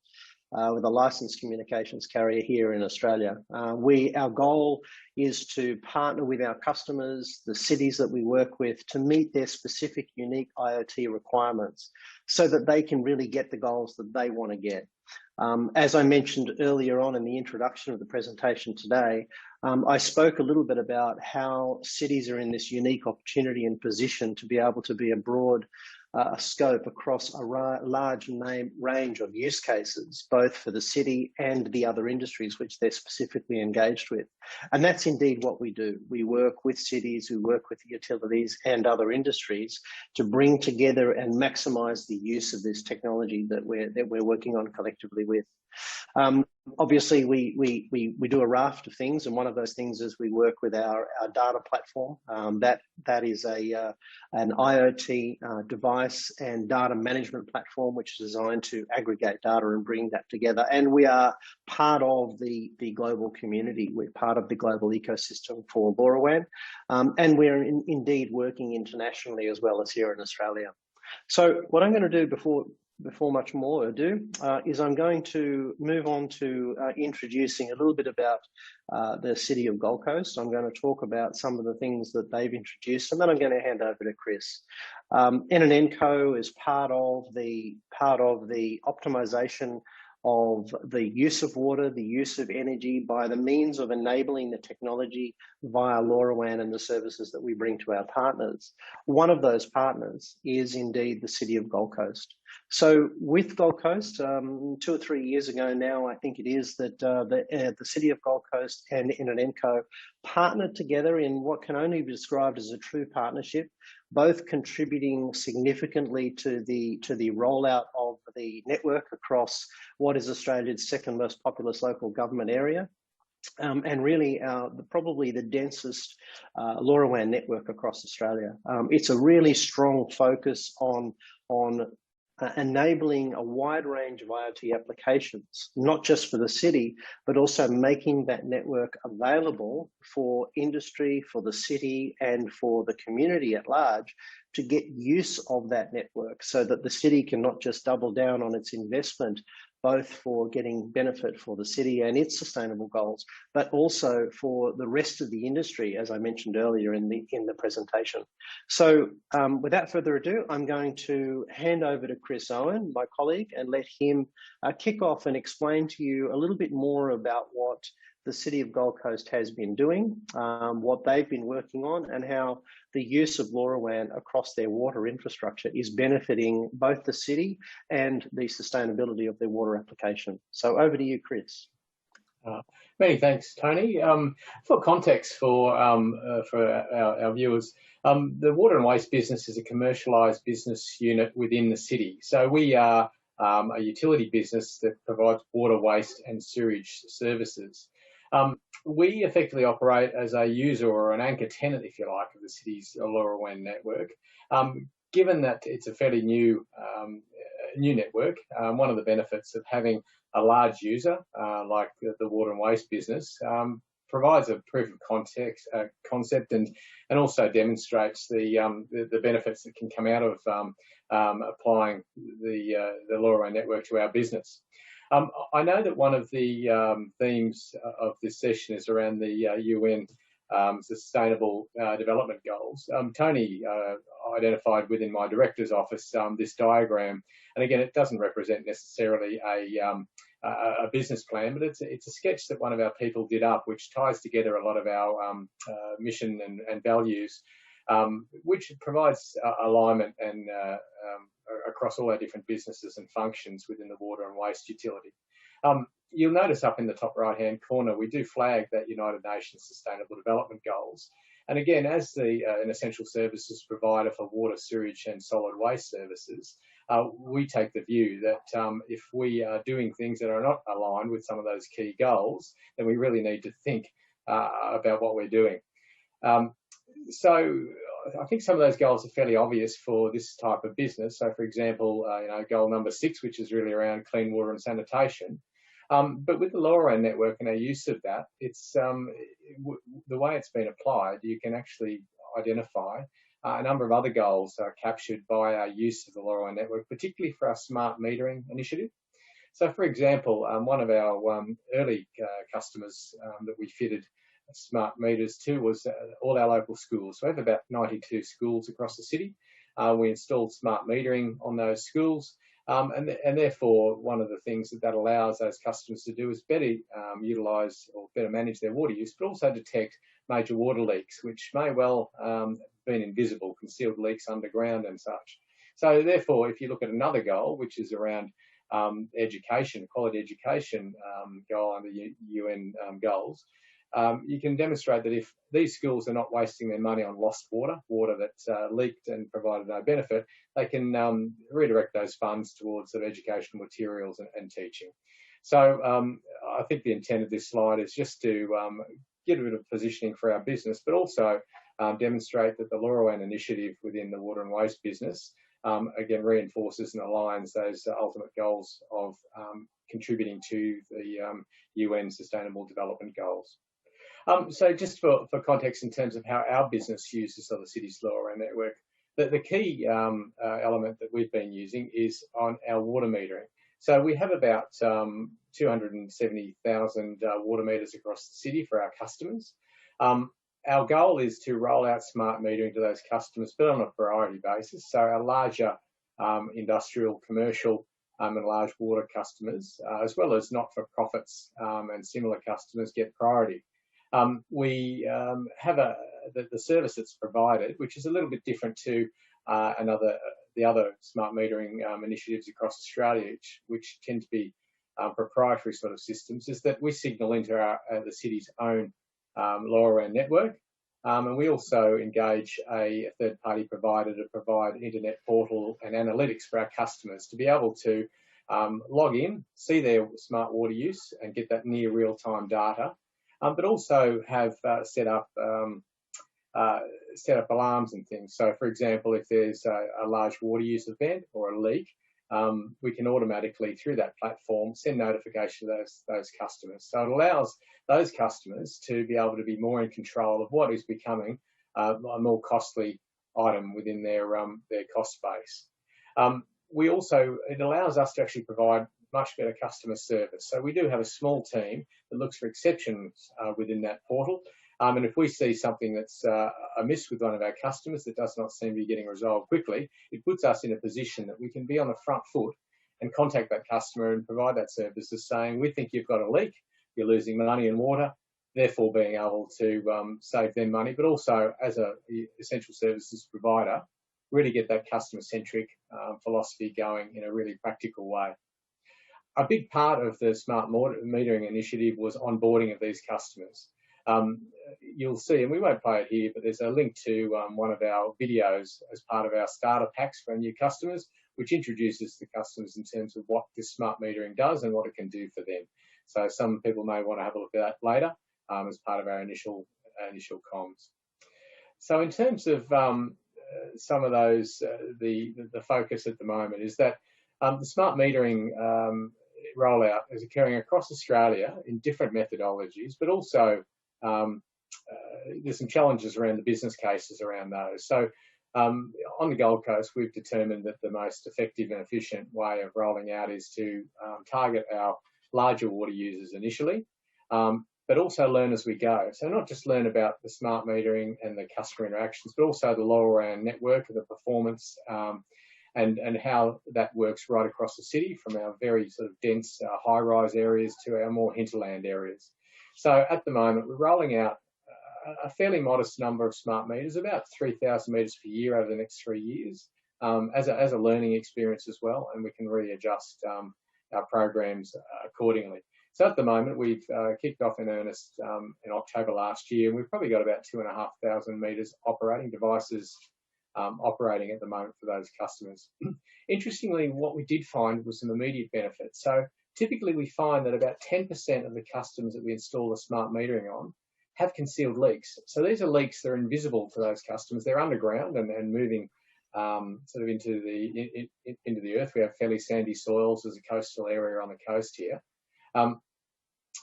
with a licensed communications carrier here in Australia. Our goal is to partner with our customers, the cities that we work with, to meet their specific unique IoT requirements so that they can really get the goals that they want to get. As I mentioned earlier on in the introduction of the presentation today, I spoke a little bit about how cities are in this unique opportunity and position to be able to be a broad scope across a large range of use cases, both for the city and the other industries which they're specifically engaged with. And that's indeed what we do. We work with cities, we work with utilities and other industries to bring together and maximize the use of this technology that we're working on collectively with. Obviously, we do a raft of things, and one of those things is we work with our data platform. That is an IoT device and data management platform which is designed to aggregate data and bring that together. And we are part of the global community. We're part of the global ecosystem for LoRaWAN, and we're indeed working internationally as well as here in Australia. So what I'm going to do before much more ado, is I'm going to move on to introducing a little bit about the City of Gold Coast. I'm going to talk about some of the things that they've introduced, and then I'm going to hand over to Chris. NNNCo is part of the optimization of the use of water, the use of energy by the means of enabling the technology via LoRaWAN and the services that we bring to our partners. One of those partners is indeed the City of Gold Coast. So with Gold Coast, 2 or 3 years ago now, I think it is, that the City of Gold Coast and Inenco partnered together in what can only be described as a true partnership, both contributing significantly to the rollout of the network across what is Australia's second most populous local government area. And really probably the densest LoRaWAN network across Australia. It's a really strong focus on enabling a wide range of IoT applications, not just for the city, but also making that network available for industry, for the city, and for the community at large to get use of that network, so that the city can not just double down on its investment, both for getting benefit for the city and its sustainable goals, but also for the rest of the industry, as I mentioned earlier in the presentation. So without further ado, I'm going to hand over to Chris Owen, my colleague, and let him kick off and explain to you a little bit more about what the City of Gold Coast has been doing, what they've been working on, and how the use of LoRaWAN across their water infrastructure is benefiting both the city and the sustainability of their water application. So over to you, Chris. Many thanks, Tony. For context for our viewers, the water and waste business is a commercialised business unit within the city. So we are a utility business that provides water, waste and sewage services. We effectively operate as a user or an anchor tenant, if you like, of the city's LoRaWAN network. Given that it's a fairly new network, one of the benefits of having a large user like the water and waste business provides a proof of concept and also demonstrates the benefits that can come out of applying the LoRaWAN network to our business. I know that one of the themes of this session is around the UN Sustainable Development Goals. Tony identified within my director's office this diagram, and again, it doesn't represent necessarily a business plan, but it's a sketch that one of our people did up, which ties together a lot of our mission and values, which provides alignment and across all our different businesses and functions within the water and waste utility. You'll notice up in the top right-hand corner, we do flag that United Nations Sustainable Development Goals. And again, as an essential services provider for water, sewage and solid waste services, we take the view that if we are doing things that are not aligned with some of those key goals, then we really need to think about what we're doing. So I think some of those goals are fairly obvious for this type of business. So for example, goal number 6, which is really around clean water and sanitation. But with the LoRaWAN network and our use of that, it's the way it's been applied, you can actually identify a number of other goals are captured by our use of the LoRaWAN network, particularly for our smart metering initiative. So for example, one of our early customers that we fitted smart meters to was all our local schools. So we have about 92 schools across the city. We installed smart metering on those schools. And therefore, one of the things that allows those customers to do is better utilise or better manage their water use, but also detect major water leaks, which may well have been invisible, concealed leaks underground and such. So therefore, if you look at another goal, which is around education, quality education goal under UN goals, you can demonstrate that if these schools are not wasting their money on lost water that's leaked and provided no benefit, they can redirect those funds towards sort of educational materials and teaching. So I think the intent of this slide is just to get a bit of positioning for our business, but also demonstrate that the LoRaWAN initiative within the water and waste business, again, reinforces and aligns those ultimate goals of contributing to the UN Sustainable Development Goals. So just for context in terms of how our business uses the city's LoRaWAN network, the key element that we've been using is on our water metering. So we have about 270,000 water meters across the city for our customers. Our goal is to roll out smart metering to those customers, but on a priority basis. So our larger industrial, commercial and large water customers, as well as not-for-profits and similar customers, get priority. We have the service that's provided, which is a little bit different to the other smart metering initiatives across Australia, which tend to be proprietary sort of systems, is that we signal into the city's own LoRaWAN network. And we also engage a third-party provider to provide internet portal and analytics for our customers to be able to log in, see their smart water use and get that near real-time data, but also have set up alarms and things. So, for example, if there's a large water use event or a leak, we can automatically, through that platform, send notification to those customers. So it allows those customers to be able to be more in control of what is becoming a more costly item within their cost base. It allows us to actually provide much better customer service. So we do have a small team that looks for exceptions within that portal. And if we see something that's amiss with one of our customers that does not seem to be getting resolved quickly, it puts us in a position that we can be on the front foot and contact that customer and provide that service as saying, we think you've got a leak, you're losing money and water, therefore being able to save them money, but also as an essential services provider, really get that customer-centric philosophy going in a really practical way. A big part of the smart metering initiative was onboarding of these customers. You'll see, and we won't play it here, but there's a link to one of our videos as part of our starter packs for our new customers, which introduces the customers in terms of what this smart metering does and what it can do for them. So some people may want to have a look at that later as part of our initial comms. So in terms of some of those, the focus at the moment is that the smart metering rollout is occurring across Australia in different methodologies, but also there's some challenges around the business cases around those. So on the Gold Coast, we've determined that the most effective and efficient way of rolling out is to target our larger water users initially, but also learn as we go. So not just learn about the smart metering and the customer interactions, but also the LoRaWAN network and the performance and how that works right across the city, from our very sort of dense high-rise areas to our more hinterland areas. So at the moment, we're rolling out a fairly modest number of smart meters, about 3,000 meters per year over the next 3 years, as a learning experience as well, and we can readjust our programs accordingly. So at the moment, we've kicked off in earnest in October last year, and we've probably got about 2,500 meters operating devices operating at the moment for those customers. Interestingly, what we did find was some immediate benefits. So typically we find that about 10% of the customers that we install the smart metering on have concealed leaks. So these are leaks that are invisible to those customers. They're underground and moving sort of into the earth. We have fairly sandy soils as a coastal area on the coast here.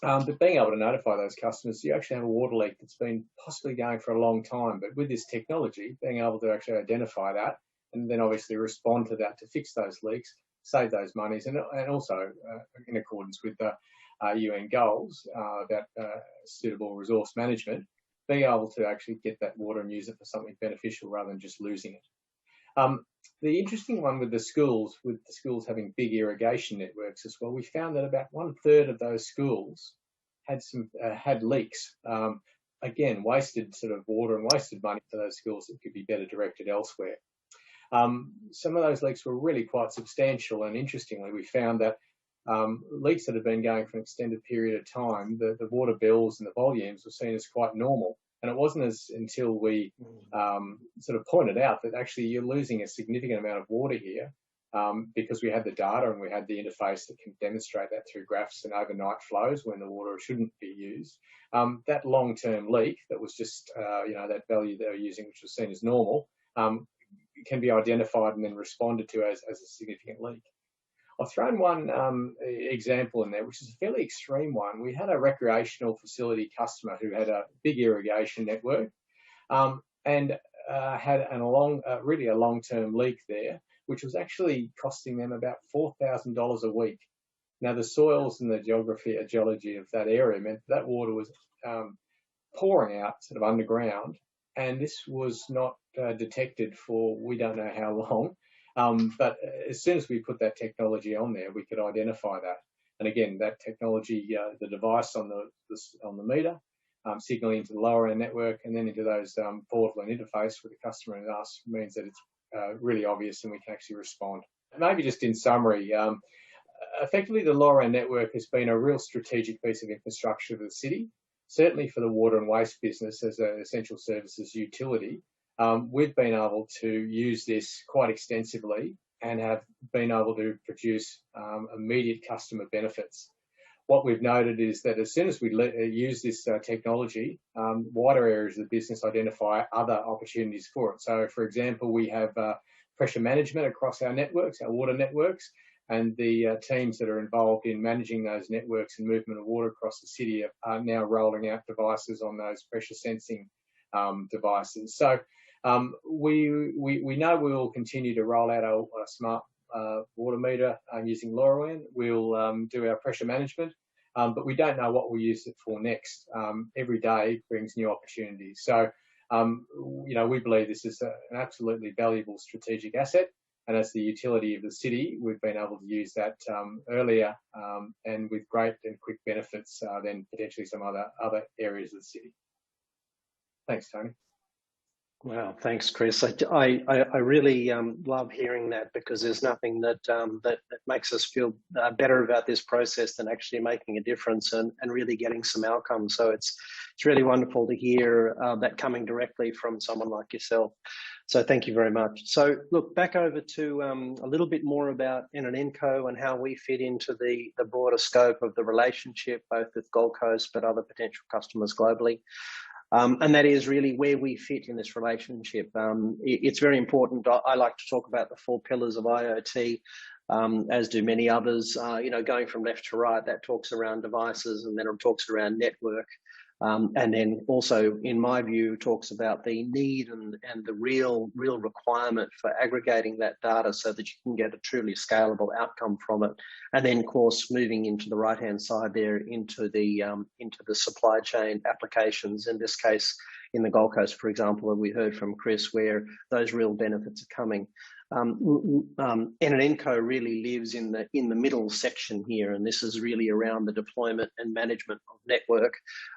But being able to notify those customers, you actually have a water leak that's been possibly going for a long time. But with this technology, being able to actually identify that and then obviously respond to that to fix those leaks, save those monies, and also in accordance with the UN goals about suitable resource management, being able to actually get that water and use it for something beneficial rather than just losing it. The interesting one with the schools having big irrigation networks as well, we found that about 1/3 of those schools had leaks. Again, wasted sort of water and wasted money for those schools that could be better directed elsewhere. Some of those leaks were really quite substantial, and interestingly, we found that leaks that have been going for an extended period of time, the water bills and the volumes were seen as quite normal. And it wasn't until we sort of pointed out that actually you're losing a significant amount of water here because we had the data and we had the interface that can demonstrate that through graphs and overnight flows when the water shouldn't be used. That long-term leak that was just, that value they were using, which was seen as normal, can be identified and then responded to as a significant leak. I've thrown one example in there, which is a fairly extreme one. We had a recreational facility customer who had a big irrigation network and had really a long-term leak there, which was actually costing them about $4,000 a week. Now, the soils and the geology of that area meant that water was pouring out sort of underground, and this was not detected for we don't know how long. But as soon as we put that technology on there, we could identify that. And again, that technology, the device on the meter, signaling into the LoRaWAN network and then into those portal and interface with the customer and us, means that it's really obvious and we can actually respond. Maybe just in summary, effectively the LoRaWAN network has been a real strategic piece of infrastructure for the city, certainly for the water and waste business as an essential services utility. We've been able to use this quite extensively and have been able to produce immediate customer benefits. What we've noted is that as soon as we use this technology, wider areas of the business identify other opportunities for it. So, for example, we have pressure management across our networks, our water networks, and the teams that are involved in managing those networks and movement of water across the city are now rolling out devices on those pressure sensing devices. So we know we will continue to roll out our smart water meter using LoRaWAN. We'll do our pressure management, but we don't know what we'll use it for next. Every day brings new opportunities. So, we believe this is an absolutely valuable strategic asset. And as the utility of the city, we've been able to use that earlier and with great and quick benefits than potentially some other areas of the city. Thanks, Tony. Wow, thanks, Chris. I really love hearing that, because there's nothing that makes us feel better about this process than actually making a difference and really getting some outcomes. So it's really wonderful to hear that coming directly from someone like yourself. So thank you very much. So look, back over to a little bit more about N&Nco and how we fit into the broader scope of the relationship, both with Gold Coast but other potential customers globally. And that is really where we fit in this relationship. It's very important. I like to talk about the 4 pillars of IoT, as do many others. Going from left to right, that talks around devices, and then it talks around network. And then also, in my view, talks about the need and the real requirement for aggregating that data so that you can get a truly scalable outcome from it. And then, of course, moving into the right-hand side there into the supply chain applications. In this case, in the Gold Coast, for example, we heard from Chris where those real benefits are coming. N&Nco really lives in the middle section here, and this is really around the deployment and management of network.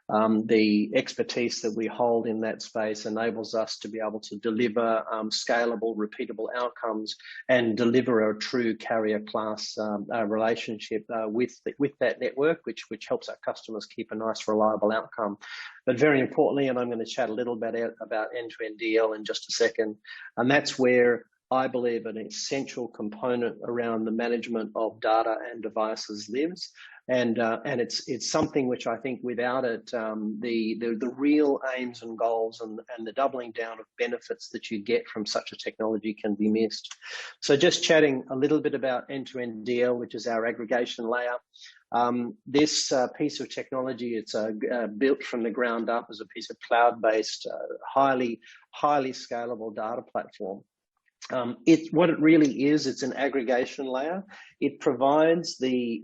The expertise that we hold in that space enables us to be able to deliver scalable, repeatable outcomes and deliver a true carrier class relationship with that network, which helps our customers keep a nice, reliable outcome. But very importantly, and I'm going to chat a little bit about end-to-end DL in just a second, and that's where I believe an essential component around the management of data and devices lives, and it's something which I think without it, the real aims and goals and the doubling down of benefits that you get from such a technology can be missed. So just chatting a little bit about end-to-end DL, which is our aggregation layer. This piece of technology, it's built from the ground up as a piece of cloud-based, highly scalable data platform. What it really is, it's an aggregation layer. It provides the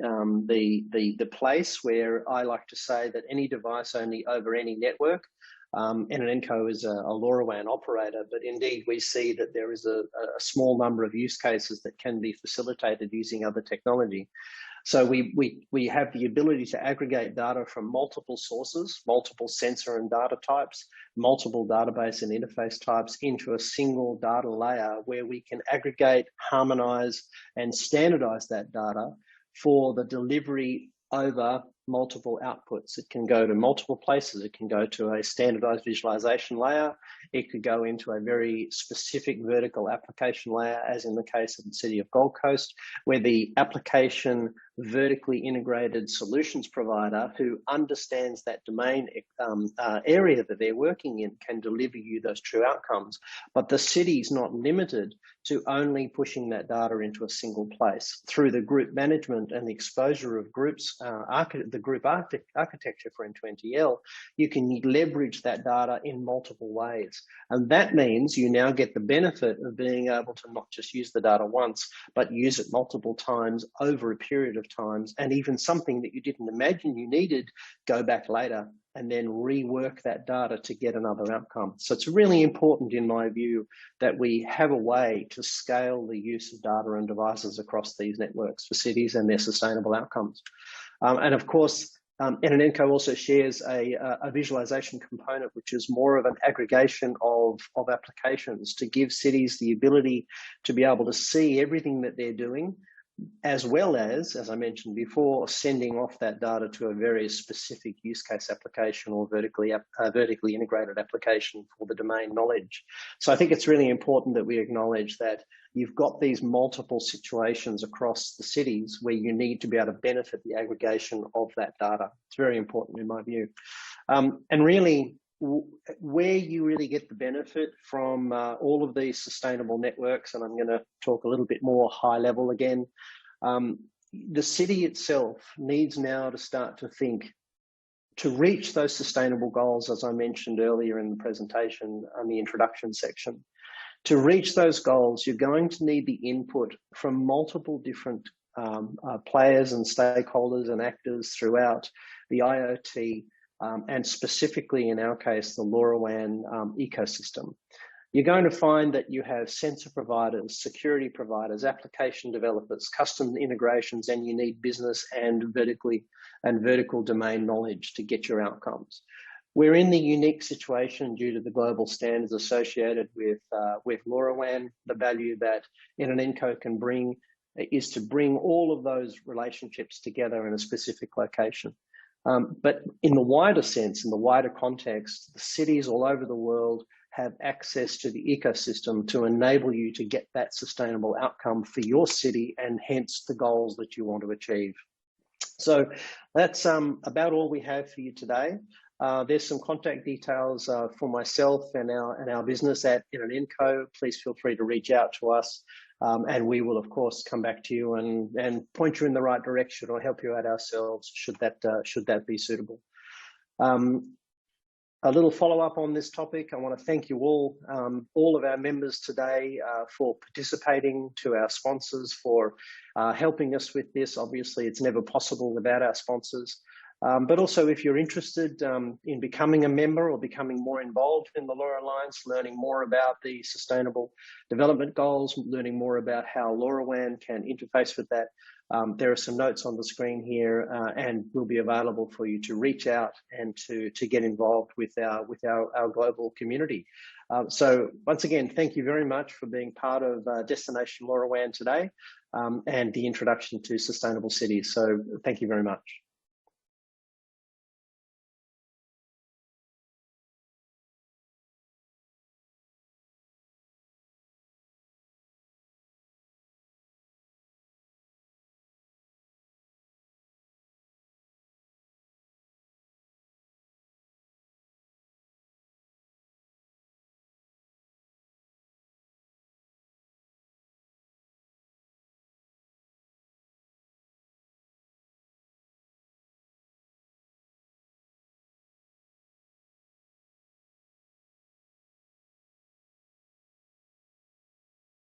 place where I like to say that any device only over any network. N&Nco is a LoRaWAN operator, but indeed we see that there is a small number of use cases that can be facilitated using other technology. So we have the ability to aggregate data from multiple sources, multiple sensor and data types, multiple database and interface types into a single data layer where we can aggregate, harmonize, and standardize that data for the delivery over multiple outputs. It can go to multiple places. It can go to a standardized visualization layer. It could go into a very specific vertical application layer, as in the case of the City of Gold Coast, where the application vertically integrated solutions provider who understands that domain area that they're working in can deliver you those true outcomes. But the city's not limited to only pushing that data into a single place. Through the group management and the exposure of groups, the group architecture for end-to-end DL, you can leverage that data in multiple ways. And that means you now get the benefit of being able to not just use the data once, but use it multiple times over a period of times, and even something that you didn't imagine you needed, go back later and then rework that data to get another outcome. So it's really important, in my view, that we have a way to scale the use of data and devices across these networks for cities and their sustainable outcomes. And of course, NNNCO also shares a visualization component, which is more of an aggregation of applications to give cities the ability to be able to see everything that they're doing, as well as I mentioned before, sending off that data to a very specific use case application or vertically integrated application for the domain knowledge. So I think it's really important that we acknowledge that you've got these multiple situations across the cities where you need to be able to benefit the aggregation of that data. It's very important in my view. And really, where you really get the benefit from all of these sustainable networks, and I'm going to talk a little bit more high level again, the city itself needs now to start to think to reach those sustainable goals, as I mentioned earlier in the presentation on the introduction section. To reach those goals, you're going to need the input from multiple different players and stakeholders and actors throughout the IoT and specifically in our case, the LoRaWAN ecosystem. You're going to find that you have sensor providers, security providers, application developers, custom integrations, and you need business and vertical domain knowledge to get your outcomes. We're in the unique situation due to the global standards associated with LoRaWAN. The value that NNNCO can bring is to bring all of those relationships together in a specific location. But in the wider sense, in the wider context, the cities all over the world have access to the ecosystem to enable you to get that sustainable outcome for your city and hence the goals that you want to achieve. So that's about all we have for you today. There's some contact details for myself and our business at NNNCO. Please feel free to reach out to us, and we will of course come back to you and point you in the right direction or help you out ourselves should that be suitable. A little follow-up on this topic. I want to thank you all of our members today for participating, to our sponsors for helping us with this. Obviously, it's never possible without our sponsors. But also, if you're interested in becoming a member or becoming more involved in the LoRa Alliance, learning more about the Sustainable Development Goals, learning more about how LoRaWAN can interface with that, there are some notes on the screen here and will be available for you to reach out and to get involved with our global community. So once again, thank you very much for being part of Destination LoRaWAN today and the introduction to sustainable cities. So thank you very much.